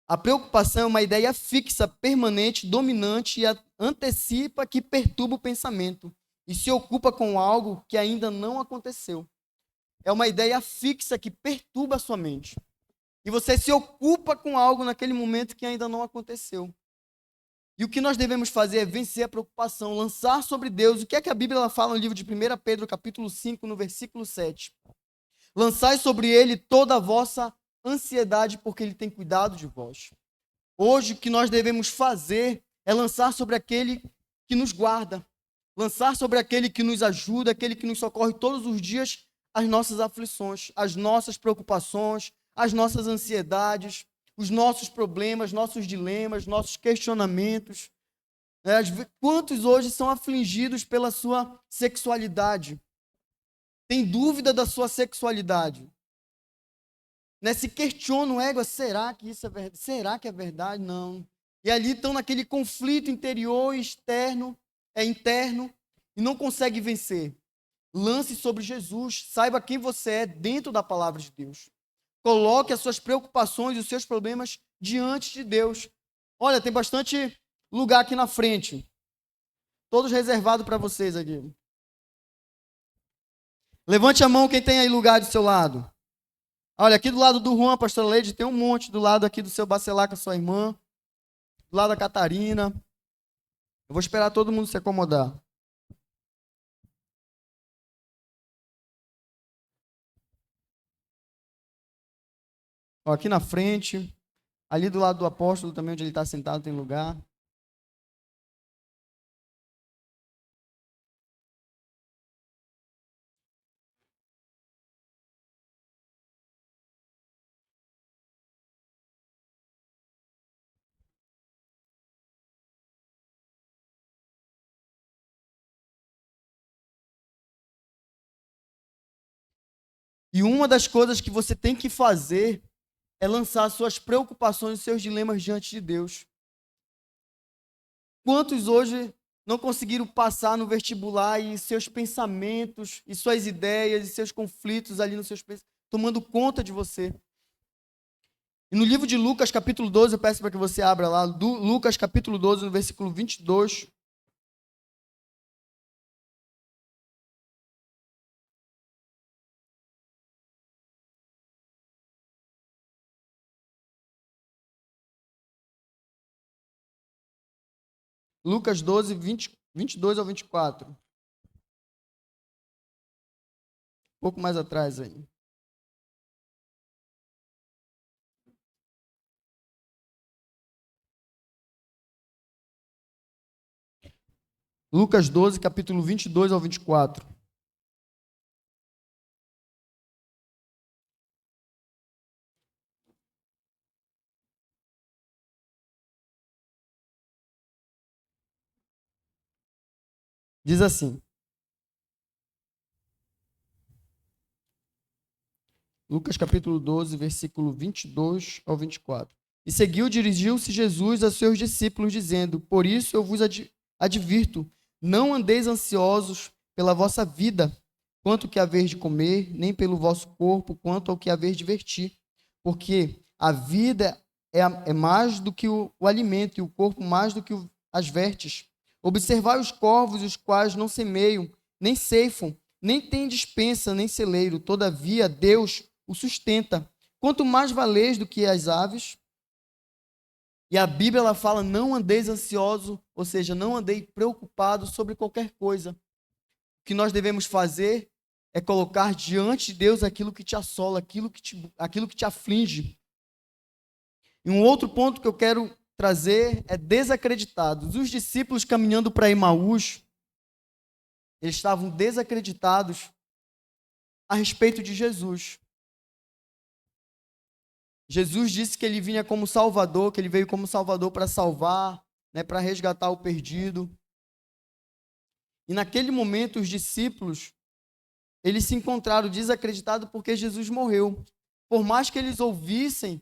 A: A preocupação é uma ideia fixa, permanente, dominante e antecipa que perturba o pensamento e se ocupa com algo que ainda não aconteceu. É uma ideia fixa que perturba a sua mente. E você se ocupa com algo naquele momento que ainda não aconteceu. E o que nós devemos fazer é vencer a preocupação, lançar sobre Deus. O que é que a Bíblia fala no livro de 1 Pedro, capítulo 5, no versículo 7? Lançai sobre ele toda a vossa ansiedade, porque ele tem cuidado de vós. Hoje, o que nós devemos fazer é lançar sobre aquele que nos guarda, lançar sobre aquele que nos ajuda, aquele que nos socorre todos os dias as nossas aflições, as nossas preocupações, as nossas ansiedades, os nossos problemas, nossos dilemas, nossos questionamentos. Quantos hoje são afligidos pela sua sexualidade? Tem dúvida da sua sexualidade? Se questionam, será que isso é verdade? Será que é verdade? Não. E ali estão naquele conflito interior e interno, e não consegue vencer. Lance sobre Jesus, saiba quem você é dentro da palavra de Deus. Coloque as suas preocupações e os seus problemas diante de Deus. Olha, tem bastante lugar aqui na frente. Todos reservados para vocês aqui. Levante a mão quem tem aí lugar do seu lado. Olha, aqui do lado do Juan, pastor Leide, tem um monte. Do lado aqui do seu Bacelar com a sua irmã. Do lado da Catarina. Eu vou esperar todo mundo se acomodar. Aqui na frente, ali do lado do apóstolo também, onde ele está sentado, tem lugar. E uma das coisas que você tem que fazer é lançar suas preocupações e seus dilemas diante de Deus. Quantos hoje não conseguiram passar no vestibular e seus pensamentos, e suas ideias, e seus conflitos ali nos seus pensamentos, tomando conta de você? E no livro de Lucas, capítulo 12, eu peço para que você abra lá, Lucas, capítulo 12, no versículo 22. Lucas 12, 22 ao 24. Um pouco mais atrás aí. Lucas 12, capítulo 22 ao 24. Diz assim, Lucas capítulo 12, versículo 22 ao 24. E seguiu, dirigiu-se Jesus a seus discípulos, dizendo: Por isso eu vos advirto, não andeis ansiosos pela vossa vida, quanto ao que haver de comer, nem pelo vosso corpo, quanto ao que haver de vestir. Porque a vida é mais do que o alimento, e o corpo mais do que as vestes. Observai os corvos, os quais não semeiam, nem ceifam, nem têm despensa, nem celeiro. Todavia, Deus o sustenta. Quanto mais valeis do que as aves. E a Bíblia ela fala: não andeis ansioso, ou seja, não andei preocupado sobre qualquer coisa. O que nós devemos fazer é colocar diante de Deus aquilo que te assola, aquilo que te aflige. E um outro ponto que eu quero trazer é desacreditados. Os discípulos caminhando para Emaús, eles estavam desacreditados a respeito de Jesus. Jesus disse que ele vinha como Salvador, que ele veio como Salvador para salvar, né, para resgatar o perdido. E naquele momento os discípulos, eles se encontraram desacreditados porque Jesus morreu. Por mais que eles ouvissem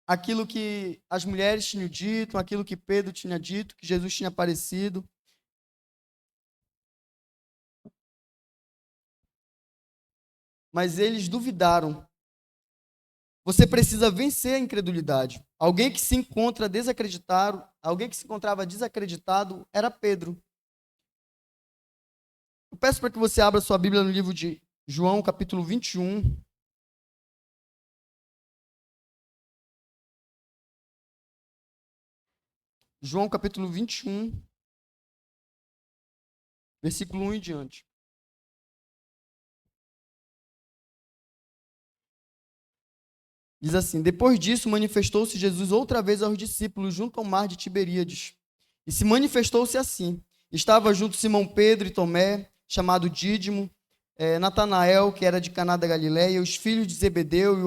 A: aquilo que as mulheres tinham dito, aquilo que Pedro tinha dito, que Jesus tinha aparecido. Mas eles duvidaram. Você precisa vencer a incredulidade. Alguém que se encontra desacreditado, alguém que se encontrava desacreditado era Pedro. Eu peço para que você abra sua Bíblia no livro de João, capítulo 21. João, capítulo 21, versículo 1 em diante. Diz assim: Depois disso, manifestou-se Jesus outra vez aos discípulos junto ao mar de Tiberíades. E se manifestou-se assim. Estava junto Simão Pedro e Tomé, chamado Dídimo, Natanael, que era de Caná da Galileia, os filhos de Zebedeu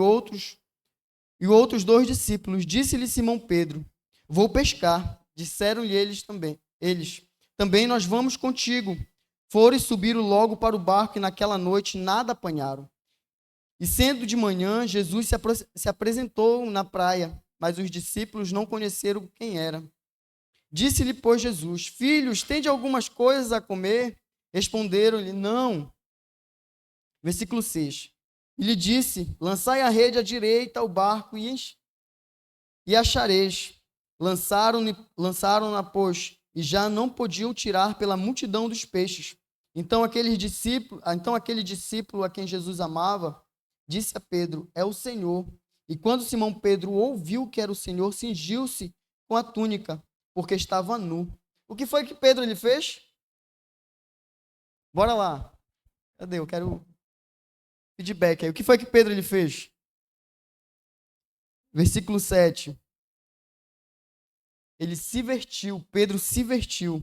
A: e outros dois discípulos. Disse-lhe Simão Pedro: Vou pescar. Disseram-lhe eles, também nós vamos contigo. Foram e subiram logo para o barco, e naquela noite nada apanharam. E sendo de manhã, Jesus se apresentou na praia, mas os discípulos não conheceram quem era. Disse-lhe, pois, Jesus: Filhos, tende algumas coisas a comer? Responderam-lhe: Não. Versículo 6. E lhe disse: Lançai a rede à direita ao barco e achareis. Lançaram-na, pois, e já não podiam tirar pela multidão dos peixes. Então aquele discípulo a quem Jesus amava disse a Pedro: É o Senhor. E quando Simão Pedro ouviu que era o Senhor, cingiu-se com a túnica, porque estava nu. O que foi que Pedro ele fez? Bora lá. Cadê? Eu quero feedback aí. O que foi que Pedro ele fez? Versículo 7. Ele se vestiu, Pedro se vestiu.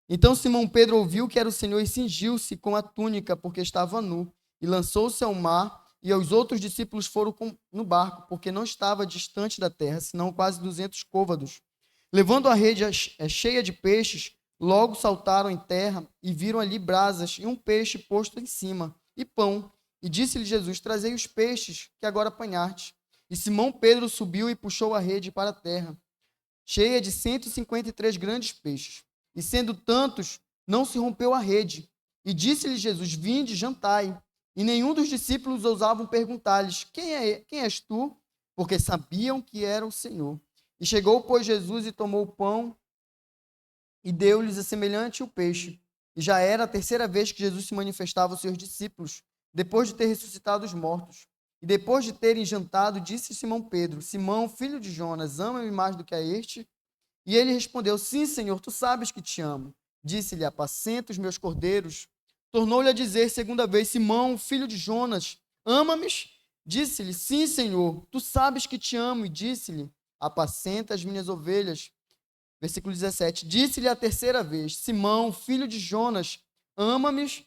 A: Então Simão Pedro ouviu que era o Senhor e cingiu-se com a túnica, porque estava nu, e lançou-se ao mar, e os outros discípulos foram no barco, porque não estava distante da terra, senão quase 200 côvados. Levando a rede cheia de peixes, Logo saltaram em terra e viram ali brasas e um peixe posto em cima, e pão. E disse-lhe Jesus: Trazei os peixes que agora apanhaste. E Simão Pedro subiu e puxou a rede para a terra, cheia de 153 grandes peixes. E sendo tantos, não se rompeu a rede. E disse-lhe Jesus: Vinde, jantai. E nenhum dos discípulos ousavam perguntar-lhes: quem és tu? Porque sabiam que era o Senhor. E chegou, pois, Jesus e tomou o pão e deu-lhes a semelhante o peixe. E já era a terceira vez que Jesus se manifestava aos seus discípulos, depois de ter ressuscitado os mortos. E depois de terem jantado, disse Simão Pedro: Simão, filho de Jonas, ama-me mais do que a este? E ele respondeu: Sim, Senhor, tu sabes que te amo. Disse-lhe: Apacenta os meus cordeiros. Tornou-lhe a dizer segunda vez: Simão, filho de Jonas, ama-me? Disse-lhe: Sim, Senhor, tu sabes que te amo. E disse-lhe: Apacenta as minhas ovelhas. Versículo 17. Disse-lhe a terceira vez: Simão, filho de Jonas, ama-me?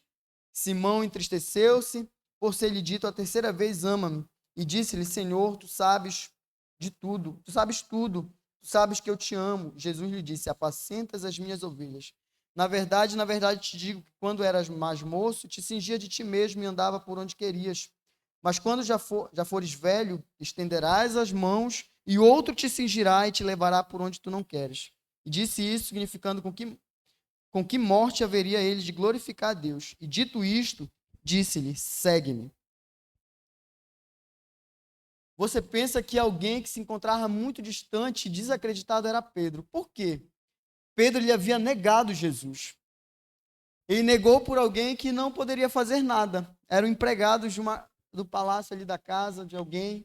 A: Simão entristeceu-se por ser lhe dito a terceira vez: Ama-me. E disse-lhe: Senhor, tu sabes de tudo, tu sabes que eu te amo. Jesus lhe disse: Apacentas as minhas ovelhas. Na verdade te digo que quando eras mais moço, te cingia de ti mesmo e andava por onde querias. Mas quando já fores velho, estenderás as mãos e outro te cingirá e te levará por onde tu não queres. E disse isso, significando com que morte haveria ele de glorificar a Deus. E dito isto, disse-lhe: Segue-me. Você pensa que alguém que se encontrava muito distante e desacreditado era Pedro. Por quê? Pedro lhe havia negado Jesus. Ele negou por alguém que não poderia fazer nada. Era o empregado do palácio ali da casa de alguém.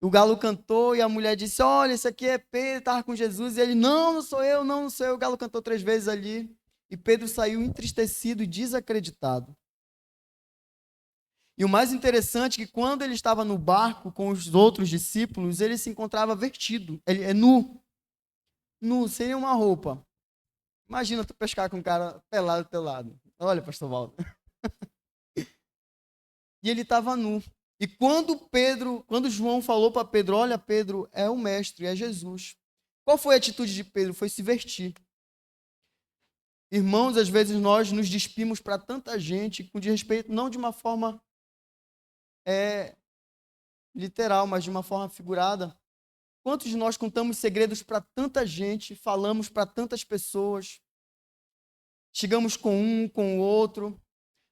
A: O galo cantou e a mulher disse: Olha, esse aqui é Pedro, estava com Jesus. E ele: Não, não sou eu, não, não sou eu. O galo cantou 3 vezes ali. E Pedro saiu entristecido e desacreditado. E o mais interessante é que quando ele estava no barco com os outros discípulos, ele se encontrava vestido, ele é nu, sem nenhuma roupa. Imagina tu pescar com um cara pelado do teu lado. Olha, pastor Valdo. E ele estava nu. E quando João falou para Pedro: Olha, Pedro, é o mestre, é Jesus. Qual foi a atitude de Pedro? Foi se vestir. Irmãos, às vezes nós nos despimos para tanta gente com desrespeito, não de uma forma literal, mas de uma forma figurada. Quantos de nós contamos segredos para tanta gente, falamos para tantas pessoas, chegamos com um, com o outro,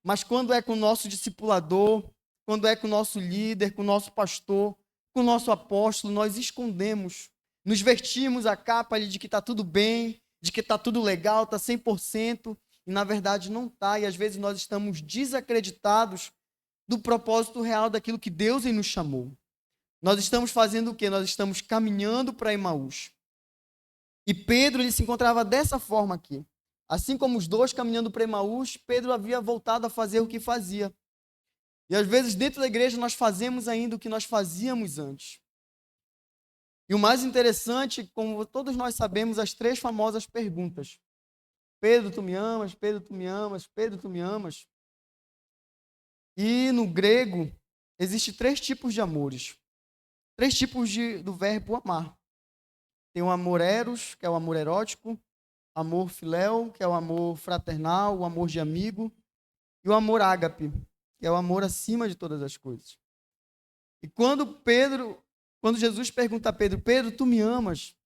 A: mas quando é com o nosso discipulador, quando é com o nosso líder, com o nosso pastor, com o nosso apóstolo, nós escondemos, nos vestimos a capa ali de que está tudo bem, de que está tudo legal, está 100%, e na verdade não está, e às vezes nós estamos desacreditados do propósito real daquilo que Deus nos chamou. Nós estamos fazendo o quê? Nós estamos caminhando para Emaús. E Pedro, ele se encontrava dessa forma aqui. Assim como os dois caminhando para Emaús, Pedro havia voltado a fazer o que fazia. E às vezes dentro da igreja nós fazemos ainda o que nós fazíamos antes. E o mais interessante, como todos nós sabemos, as 3 famosas perguntas. Pedro, tu me amas? Pedro, tu me amas? Pedro, tu me amas? E no grego, existem 3 tipos de amores. 3 tipos do verbo amar. Tem o amor eros, que é o amor erótico, amor filéu, que é o amor fraternal, o amor de amigo, e o amor ágape, que é o amor acima de todas as coisas. E quando Jesus pergunta a Pedro: Pedro, tu me amas?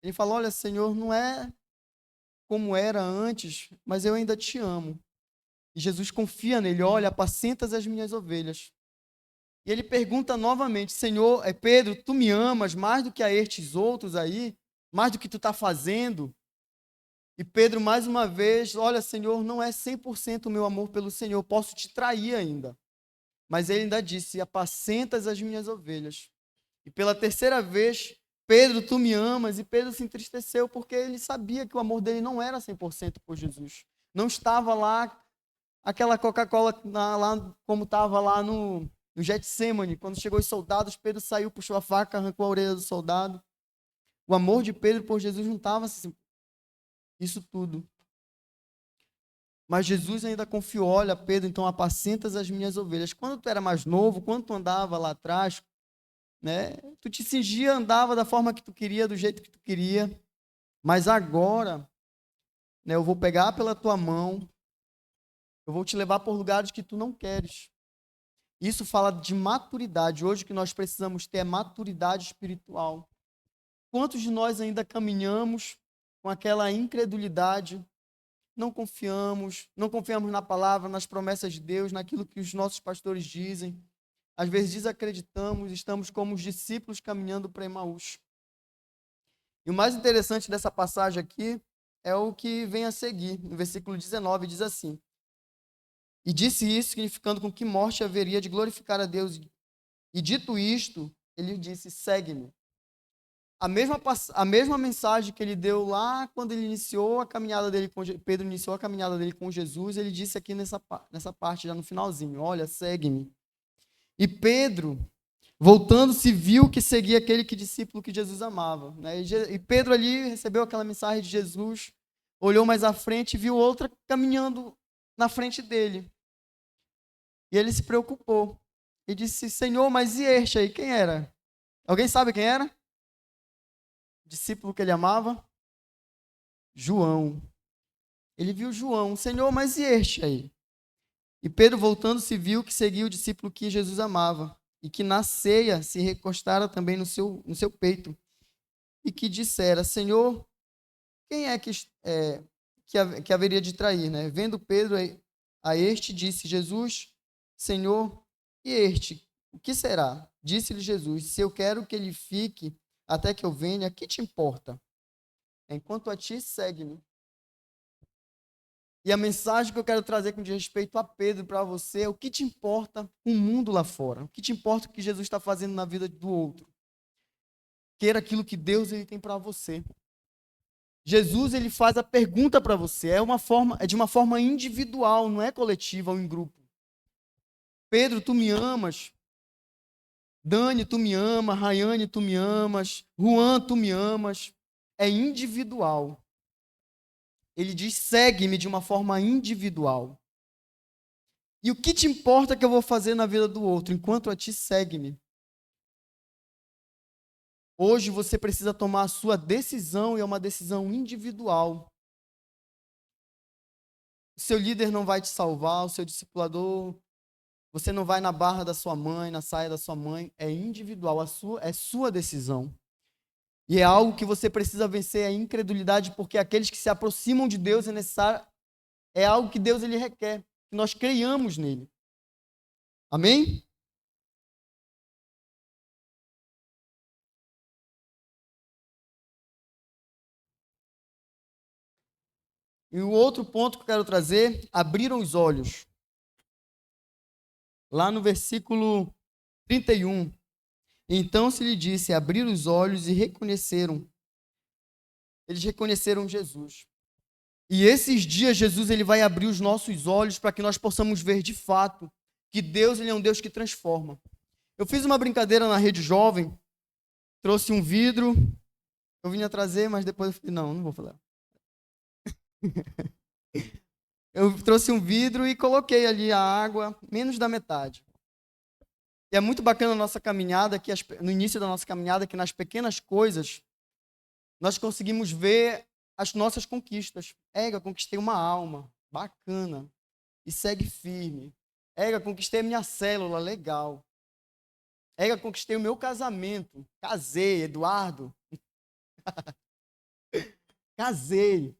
A: Ele fala: olha, Senhor, não é como era antes, mas eu ainda te amo. E Jesus confia nele: olha, apacentas as minhas ovelhas. E ele pergunta novamente: Senhor, Pedro, tu me amas mais do que a estes outros aí? Mais do que tu está fazendo? E Pedro, mais uma vez: olha, Senhor, não é 100% o meu amor pelo Senhor, posso te trair ainda. Mas ele ainda disse: apacentas as minhas ovelhas. E pela terceira vez: Pedro, tu me amas? E Pedro se entristeceu porque ele sabia que o amor dele não era 100% por Jesus. Não estava lá aquela Coca-Cola lá como estava lá no Getsemane. Quando chegou os soldados, Pedro saiu, puxou a faca, arrancou a orelha do soldado. O amor de Pedro por Jesus não estava assim, isso tudo. Mas Jesus ainda confiou: olha, Pedro, então apacentas as minhas ovelhas. Quando tu era mais novo, quando tu andava lá atrás, né, tu te cingia, andava da forma que tu queria, do jeito que tu queria. Mas agora, né? Eu vou pegar pela tua mão, eu vou te levar por lugares que tu não queres. Isso fala de maturidade. Hoje o que nós precisamos ter é maturidade espiritual. Quantos de nós ainda caminhamos com aquela incredulidade, não confiamos na palavra, nas promessas de Deus, naquilo que os nossos pastores dizem. Às vezes desacreditamos, estamos como os discípulos caminhando para Emaús. E o mais interessante dessa passagem aqui é o que vem a seguir. No versículo 19 diz assim: E disse isso, significando com que morte haveria de glorificar a Deus. E dito isto, ele disse: segue-me. A mesma mensagem que ele deu lá quando ele iniciou a caminhada dele com Pedro iniciou a caminhada dele com Jesus, ele disse aqui nessa parte, já no finalzinho: olha, segue-me. E Pedro, voltando-se, viu que seguia aquele discípulo que Jesus amava, né? E Pedro ali recebeu aquela mensagem de Jesus, olhou mais à frente e viu outra caminhando na frente dele. E ele se preocupou. E disse: Senhor, mas e este aí, quem era? Alguém sabe quem era? Discípulo que ele amava? João. Ele viu João. Senhor, mas e este aí? E Pedro, voltando-se, viu que seguia o discípulo que Jesus amava, e que na ceia se recostara também no seu peito, e que dissera: Senhor, quem é que haveria de trair? Né? Vendo Pedro a este, disse: Jesus, Senhor, e este, o que será? Disse-lhe Jesus: se eu quero que ele fique até que eu venha, que te importa? Enquanto a ti, segue-me. E a mensagem que eu quero trazer com respeito a Pedro para você é: o que te importa o mundo lá fora? O que te importa o que Jesus está fazendo na vida do outro? Queira aquilo que Deus ele tem para você. Jesus ele faz a pergunta para você, é de uma forma individual, não é coletiva ou em grupo. Pedro, tu me amas? Dani, tu me amas? Rayane, tu me amas? Juan, tu me amas? É individual. Ele diz: segue-me de uma forma individual. E o que te importa que eu vou fazer na vida do outro? Enquanto a ti, segue-me. Hoje você precisa tomar a sua decisão e é uma decisão individual. O seu líder não vai te salvar, o seu discipulador, você não vai na barra da sua mãe, na saia da sua mãe, é individual, é sua decisão. E é algo que você precisa vencer, a incredulidade, porque aqueles que se aproximam de Deus é necessário, é algo que Deus ele requer, que nós creiamos nele. Amém? E o outro ponto que eu quero trazer: abriram os olhos. Lá no versículo 31. Então se lhe disse: abriram os olhos e reconheceram. Eles reconheceram Jesus. E esses dias Jesus ele vai abrir os nossos olhos para que nós possamos ver de fato que Deus ele é um Deus que transforma. Eu fiz uma brincadeira na Rede Jovem, trouxe um vidro, eu vinha trazer, mas depois eu falei: não vou falar. Eu trouxe um vidro e coloquei ali a água, menos da metade. E é muito bacana a nossa caminhada, que no início da nossa caminhada, que nas pequenas coisas, nós conseguimos ver as nossas conquistas. Conquistei uma alma, bacana, e segue firme. Conquistei a minha célula, legal. Conquistei o meu casamento, casei, Eduardo. Casei.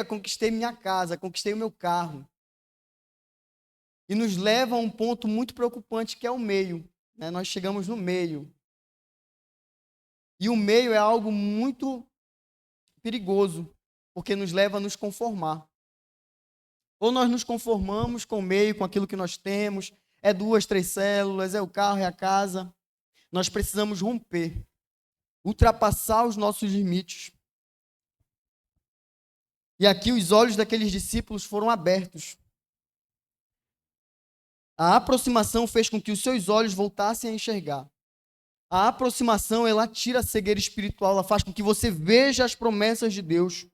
A: Conquistei minha casa, conquistei o meu carro. E nos leva a um ponto muito preocupante, que é o meio. Né? Nós chegamos no meio. E o meio é algo muito perigoso, porque nos leva a nos conformar. Ou nós nos conformamos com o meio, com aquilo que nós temos, é 2, 3 células, é o carro, é a casa. Nós precisamos romper, ultrapassar os nossos limites. E aqui os olhos daqueles discípulos foram abertos. A aproximação fez com que os seus olhos voltassem a enxergar. A aproximação, ela tira a cegueira espiritual, ela faz com que você veja as promessas de Deus.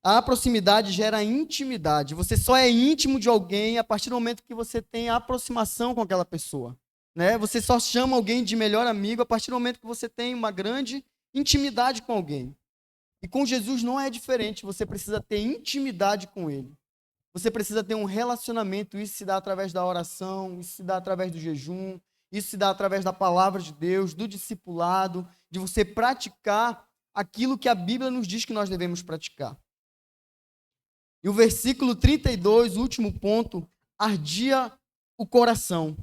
A: A proximidade gera intimidade. Você só é íntimo de alguém a partir do momento que você tem a aproximação com aquela pessoa. Né? Você só chama alguém de melhor amigo a partir do momento que você tem uma grande intimidade com alguém. E com Jesus não é diferente, você precisa ter intimidade com ele. Você precisa ter um relacionamento, isso se dá através da oração, isso se dá através do jejum, isso se dá através da palavra de Deus, do discipulado, de você praticar aquilo que a Bíblia nos diz que nós devemos praticar. E o versículo 32, o último ponto, ardia o coração.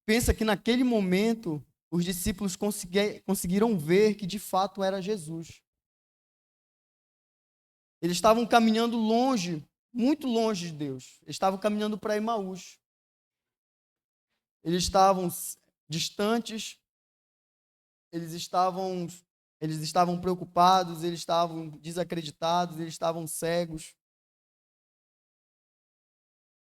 A: Pensa que naquele momento os discípulos conseguiram ver que de fato era Jesus. Eles estavam caminhando longe, muito longe de Deus. Eles estavam caminhando para Emaús. Eles estavam distantes, eles estavam preocupados, eles estavam desacreditados, eles estavam cegos.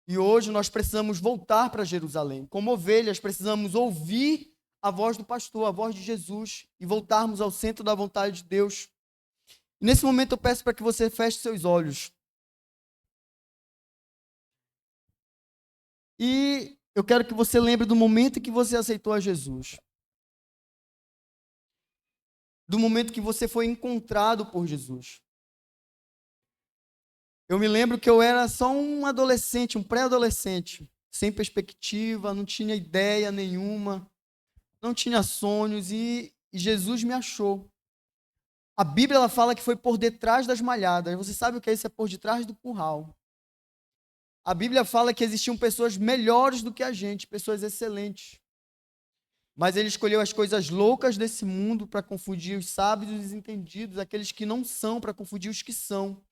A: E hoje nós precisamos voltar para Jerusalém. Como ovelhas, precisamos ouvir a voz do pastor, a voz de Jesus, e voltarmos ao centro da vontade de Deus. E nesse momento eu peço para que você feche seus olhos. E eu quero que você lembre do momento em que você aceitou a Jesus. Do momento que você foi encontrado por Jesus. Eu me lembro que eu era só um adolescente, um pré-adolescente, sem perspectiva, não tinha ideia nenhuma, não tinha sonhos, e Jesus me achou. A Bíblia ela fala que foi por detrás das malhadas. Você sabe o que é isso? É por detrás do curral. A Bíblia fala que existiam pessoas melhores do que a gente, pessoas excelentes. Mas ele escolheu as coisas loucas desse mundo para confundir os sábios e os entendidos, aqueles que não são, para confundir os que são.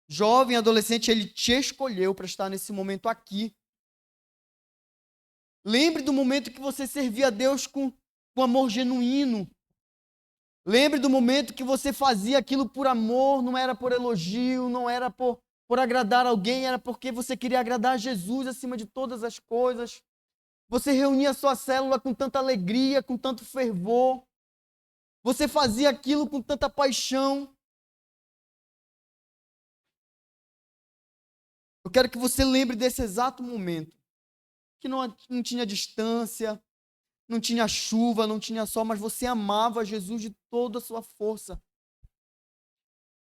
A: Jovem, adolescente, ele te escolheu para estar nesse momento aqui. Lembre do momento que você servia a Deus com amor genuíno. Lembre do momento que você fazia aquilo por amor, não era por elogio, não era por agradar alguém, era porque você queria agradar a Jesus acima de todas as coisas. Você reunia a sua célula com tanta alegria, com tanto fervor. Você fazia aquilo com tanta paixão. Eu quero que você lembre desse exato momento, que não tinha distância, não tinha chuva, não tinha sol, mas você amava Jesus de toda a sua força.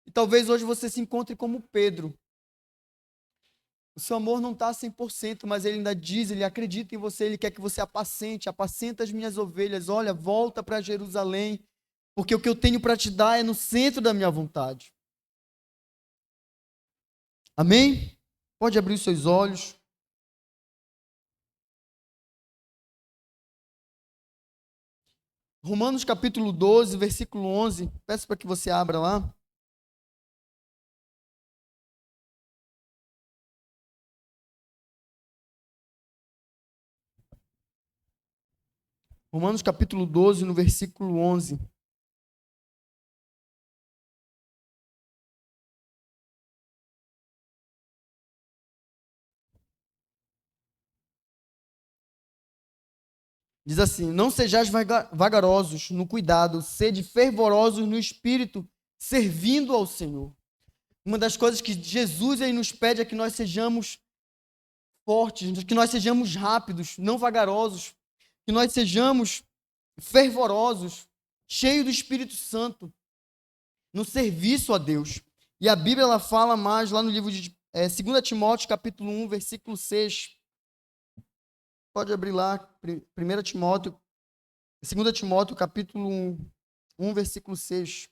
A: E talvez hoje você se encontre como Pedro. O seu amor não está 100%, mas ele ainda diz, ele acredita em você, ele quer que você apacenta as minhas ovelhas. Olha, volta para Jerusalém, porque o que eu tenho para te dar é no centro da minha vontade. Amém? Pode abrir os seus olhos. Romanos capítulo 12, versículo 11. Peço para que você abra lá. Romanos capítulo 12, no versículo 11. Diz assim: não sejais vagarosos no cuidado, sede fervorosos no espírito, servindo ao Senhor. Uma das coisas que Jesus aí nos pede é que nós sejamos fortes, que nós sejamos rápidos, não vagarosos, que nós sejamos fervorosos, cheios do Espírito Santo, no serviço a Deus. E a Bíblia ela fala mais lá no livro de 2 Timóteo, capítulo 1, versículo 6. Pode abrir lá, 1 Timóteo, 2 Timóteo, capítulo 1, versículo 6.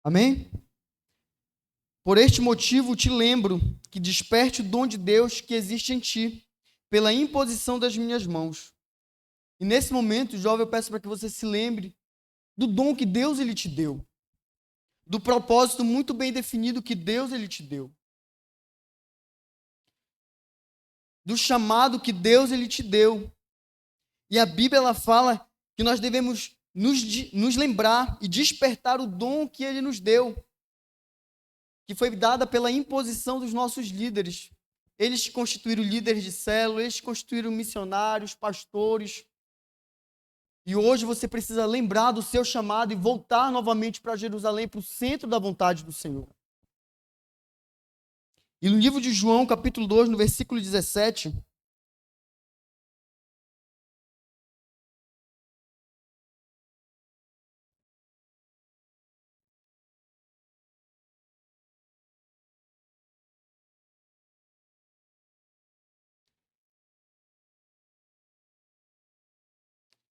A: Amém? Por este motivo te lembro que desperte o dom de Deus que existe em ti, pela imposição das minhas mãos. E nesse momento, jovem, eu peço para que você se lembre do dom que Deus ele te deu, do propósito muito bem definido que Deus ele te deu, do chamado que Deus ele te deu. E a Bíblia ela fala que nós devemos nos lembrar e despertar o dom que ele nos deu. que foi dada pela imposição dos nossos líderes. Eles constituíram líderes de célula, eles constituíram missionários, pastores. E hoje você precisa lembrar do seu chamado e voltar novamente para Jerusalém, para o centro da vontade do Senhor. E no livro de João, capítulo 2, no versículo 17,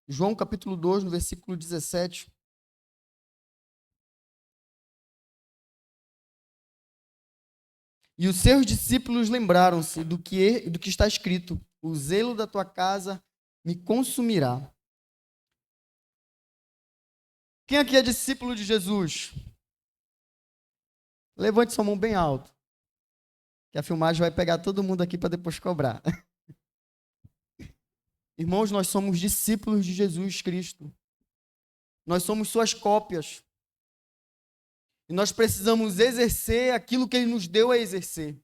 A: João capítulo 2, no versículo 17. E os seus discípulos lembraram-se do que está escrito: o zelo da tua casa me consumirá. Quem aqui é discípulo de Jesus? Levante sua mão bem alto, que a filmagem vai pegar todo mundo aqui para depois cobrar. Irmãos, nós somos discípulos de Jesus Cristo. Nós somos suas cópias. E nós precisamos exercer aquilo que Ele nos deu a exercer.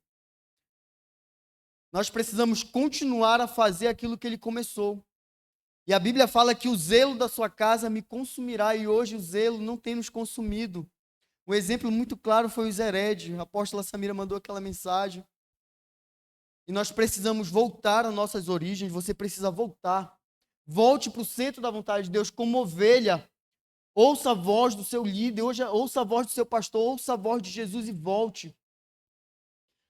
A: Nós precisamos continuar a fazer aquilo que Ele começou. E a Bíblia fala que o zelo da sua casa me consumirá. E hoje o zelo não tem nos consumido. Um exemplo muito claro foi o Zered. A apóstola Samira mandou aquela mensagem. E nós precisamos voltar às nossas origens. Você precisa voltar. Volte para o centro da vontade de Deus como ovelha. Ouça a voz do seu líder, ouça a voz do seu pastor, ouça a voz de Jesus e volte.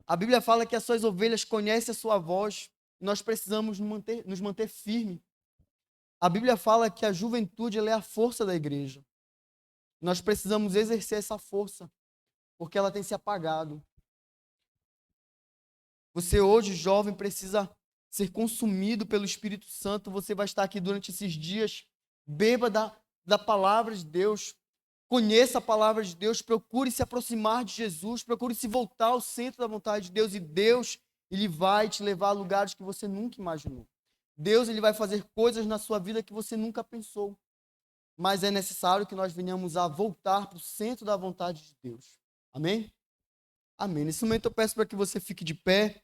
A: A Bíblia fala que as suas ovelhas conhecem a sua voz. E nós precisamos nos manter firmes. A Bíblia fala que a juventude ela é a força da igreja. Nós precisamos exercer essa força, porque ela tem se apagado. Você hoje, jovem, precisa ser consumido pelo Espírito Santo. Você vai estar aqui durante esses dias, beba da palavra de Deus. Conheça a palavra de Deus, procure se aproximar de Jesus, procure se voltar ao centro da vontade de Deus. E Deus, Ele vai te levar a lugares que você nunca imaginou. Deus, Ele vai fazer coisas na sua vida que você nunca pensou. Mas é necessário que nós venhamos a voltar para o centro da vontade de Deus. Amém? Amém. Nesse momento eu peço para que você fique de pé.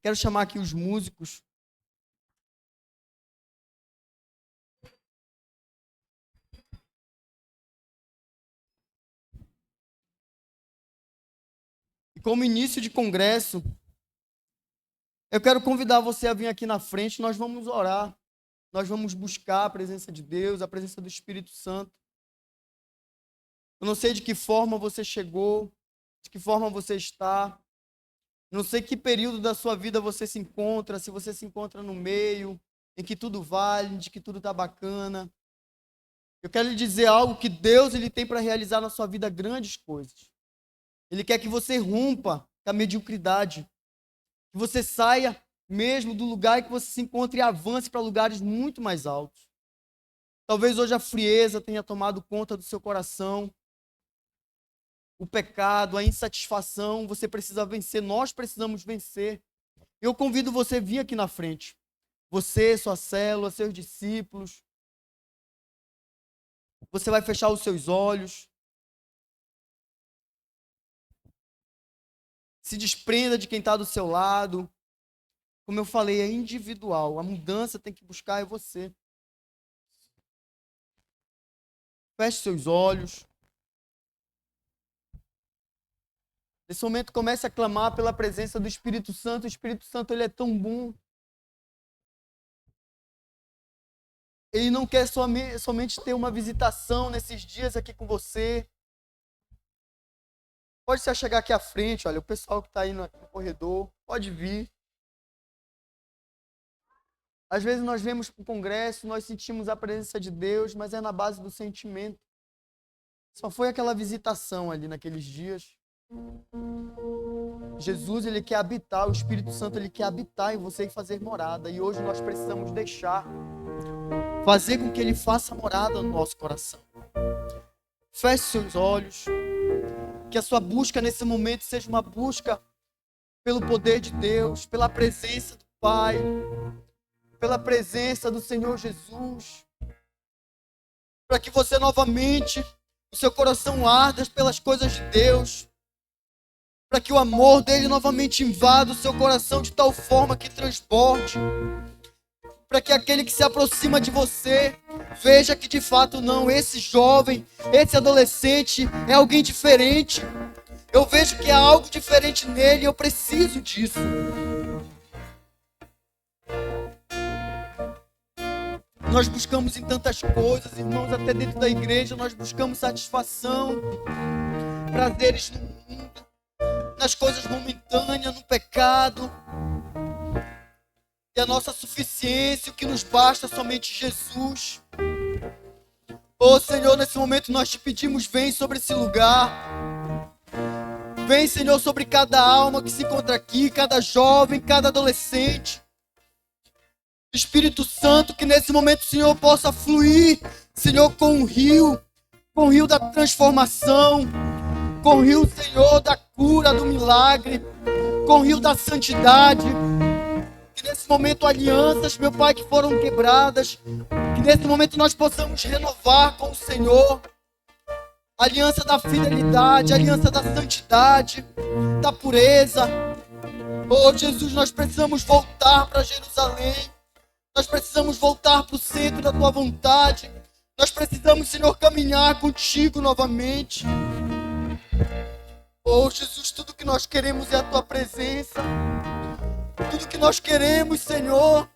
A: Quero chamar aqui os músicos. E como início de congresso, eu quero convidar você a vir aqui na frente. Nós vamos orar. Nós vamos buscar a presença de Deus, a presença do Espírito Santo. Eu não sei de que forma você chegou, de que forma você está. Não sei que período da sua vida você se encontra, se você se encontra no meio, em que tudo vale, de que tudo está bacana. Eu quero lhe dizer algo que Deus ele tem para realizar na sua vida grandes coisas. Ele quer que você rompa com a mediocridade, que você saia mesmo do lugar em que você se encontra e avance para lugares muito mais altos. Talvez hoje a frieza tenha tomado conta do seu coração. O pecado, a insatisfação, você precisa vencer, nós precisamos vencer. Eu convido você a vir aqui na frente. Você, sua célula, seus discípulos. Você vai fechar os seus olhos. Se desprenda de quem está do seu lado. Como eu falei, é individual. A mudança tem que buscar é você. Feche seus olhos. Nesse momento comece a clamar pela presença do Espírito Santo. O Espírito Santo ele é tão bom. Ele não quer somente ter uma visitação nesses dias aqui com você. Pode se chegar aqui à frente, olha, o pessoal que está aí no corredor, pode vir. Às vezes nós vemos para o congresso, nós sentimos a presença de Deus, mas é na base do sentimento. Só foi aquela visitação ali naqueles dias. Jesus, ele quer habitar, o Espírito Santo, ele quer habitar em você e fazer morada. E hoje nós precisamos fazer com que ele faça morada no nosso coração. Feche seus olhos. Que a sua busca nesse momento seja uma busca pelo poder de Deus, pela presença do Pai, pela presença do Senhor Jesus. Para que você novamente, o seu coração arda pelas coisas de Deus. para que o amor dele novamente invada o seu coração de tal forma que transporte, para que aquele que se aproxima de você veja que de fato não, esse jovem, esse adolescente é alguém diferente. Eu vejo que há algo diferente nele, eu preciso disso. Nós buscamos em tantas coisas, irmãos, até dentro da igreja nós buscamos satisfação, prazeres no mundo, nas coisas momentâneas, no pecado. E a nossa suficiência, o que nos basta, é somente Jesus. Oh Senhor, nesse momento nós te pedimos, vem sobre esse lugar. Vem, Senhor, sobre cada alma que se encontra aqui, cada jovem, cada adolescente. Espírito Santo, que nesse momento, Senhor, possa fluir, Senhor, com o rio da transformação, com o rio, Senhor, da cura, do milagre, com o rio da santidade. Que nesse momento alianças, meu Pai, que foram quebradas, que nesse momento nós possamos renovar com o Senhor. Aliança da fidelidade, aliança da santidade, da pureza. Oh Jesus, nós precisamos voltar para Jerusalém. Nós precisamos voltar para o centro da Tua vontade. Nós precisamos, Senhor, caminhar contigo novamente. Oh Jesus, tudo que nós queremos é a Tua presença. Tudo que nós queremos, Senhor,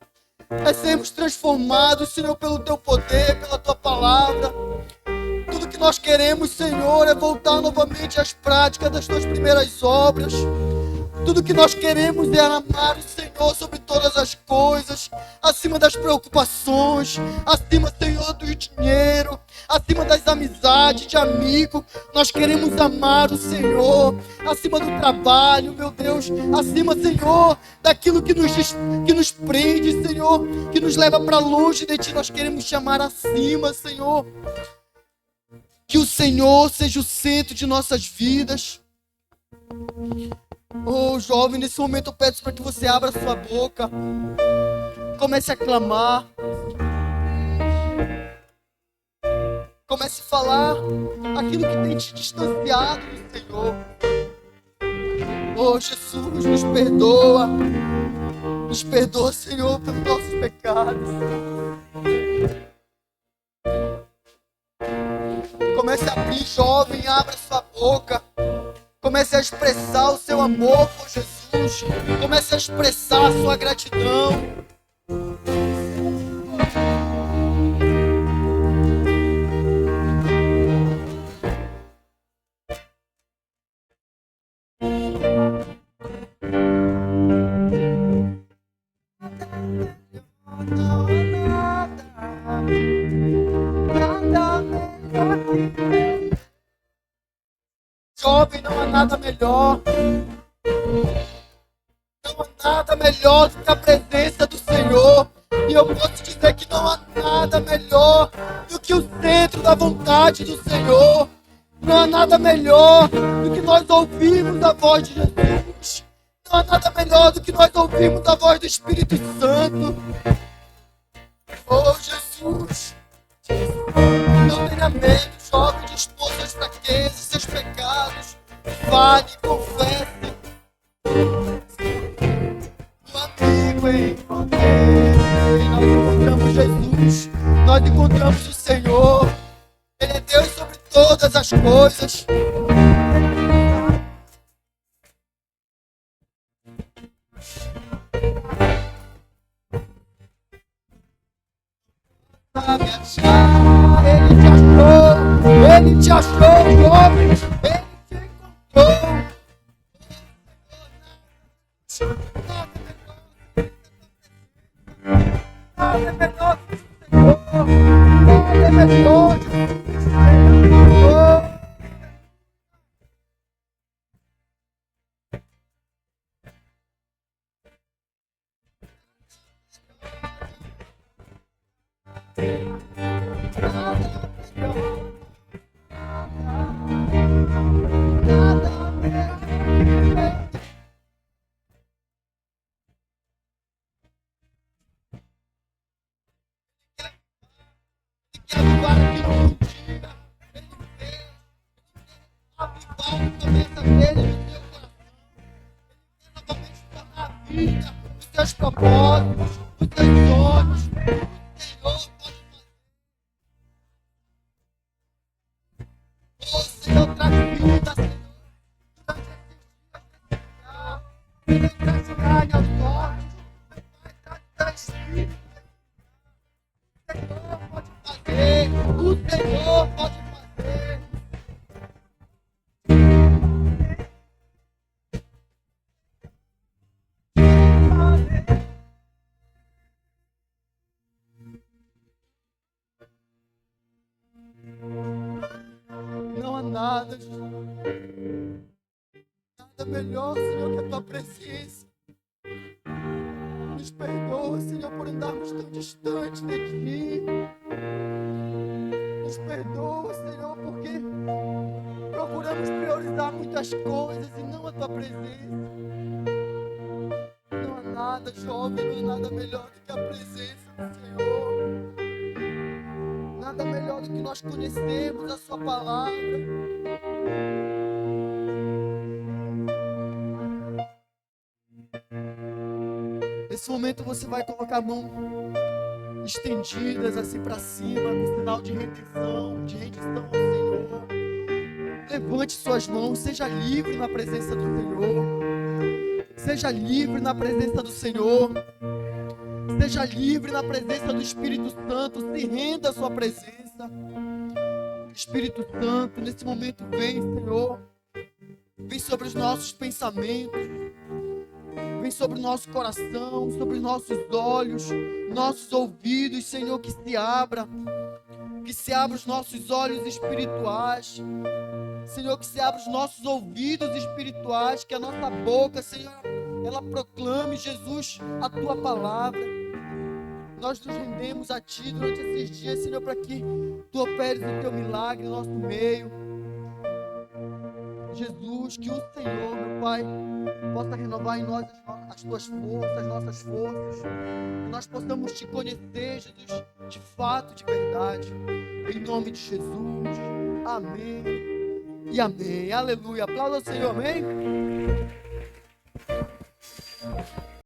A: é sermos transformados, Senhor, pelo Teu poder, pela Tua palavra. Tudo que nós queremos, Senhor, é voltar novamente às práticas das Tuas primeiras obras. Tudo que nós queremos é amar o Senhor sobre todas as coisas, acima das preocupações, acima, Senhor, do dinheiro, acima das amizades, de amigo. Nós queremos amar o Senhor, acima do trabalho, meu Deus, acima, Senhor, daquilo que nos prende, Senhor, que nos leva para longe de Ti. Nós queremos te amar acima, Senhor. Que o Senhor seja o centro de nossas vidas. Oh, jovem, nesse momento eu peço para que você abra sua boca. Comece a clamar. Comece a falar aquilo que tem te distanciado do Senhor. Oh, Jesus, nos perdoa. Nos perdoa, Senhor, pelos nossos pecados. Comece a abrir, jovem, abra sua boca. Comece a expressar o seu amor por Jesus. Comece a expressar a sua gratidão. Jovem, não há nada melhor. Não há nada melhor do que a presença do Senhor. E eu posso dizer que não há nada melhor do que o centro da vontade do Senhor. Não há nada melhor do que nós ouvirmos a voz de Jesus. Não há nada melhor do que nós ouvirmos a voz do Espírito Santo. Oh, Jesus. Não tenha medo, jovem, de expor suas fraquezas, seus pecados. Fale, confesse. Meu amigo, encontrei. Nós encontramos Jesus. Nós encontramos o Senhor. Ele é Deus sobre todas as coisas. Ele te achou, jovem. Ele te encontrou. Nada é melhor que o Senhor. Nada é melhor que o Senhor. Quer avivar teus propósitos, os teus sonhos. O Senhor pode fazer. O Senhor traz vida, Senhor, durante esses dias desse lugar. Senhor, traz carne aos mortos. Meu Pai, traz espírito. O Senhor pode fazer. O Senhor pode fazer. Não há nada, nada melhor, Senhor, que a tua presença. Nos perdoa, Senhor, por andarmos tão distantes de ti. Nos perdoa, Senhor, porque procuramos priorizar muitas coisas e não a tua presença. Não há nada, jovem, não há nada melhor do que a presença do Senhor. Nada melhor do que nós conhecermos a sua palavra. Nesse momento você vai colocar a mão estendidas assim para cima, com sinal de rendição ao Senhor. Levante suas mãos, seja livre na presença do Senhor. Seja livre na presença do Senhor. Seja livre na presença do Espírito Santo. Se renda à sua presença. Espírito Santo, nesse momento vem, Senhor. Vem sobre os nossos pensamentos. Vem sobre o nosso coração, sobre os nossos olhos, nossos ouvidos, Senhor, que se abra. Que se abra os nossos olhos espirituais. Senhor, que se abra os nossos ouvidos espirituais. Que a nossa boca, Senhor, ela proclame, Jesus, a tua palavra. Nós nos rendemos a ti durante esses dias, Senhor, para que tu operes o teu milagre no nosso meio. Jesus, que o Senhor, meu Pai, possa renovar em nós as tuas forças, as nossas forças. Que nós possamos te conhecer, Jesus, de fato, de verdade. Em nome de Jesus. Amém e amém. Aleluia. Aplauda o Senhor, amém?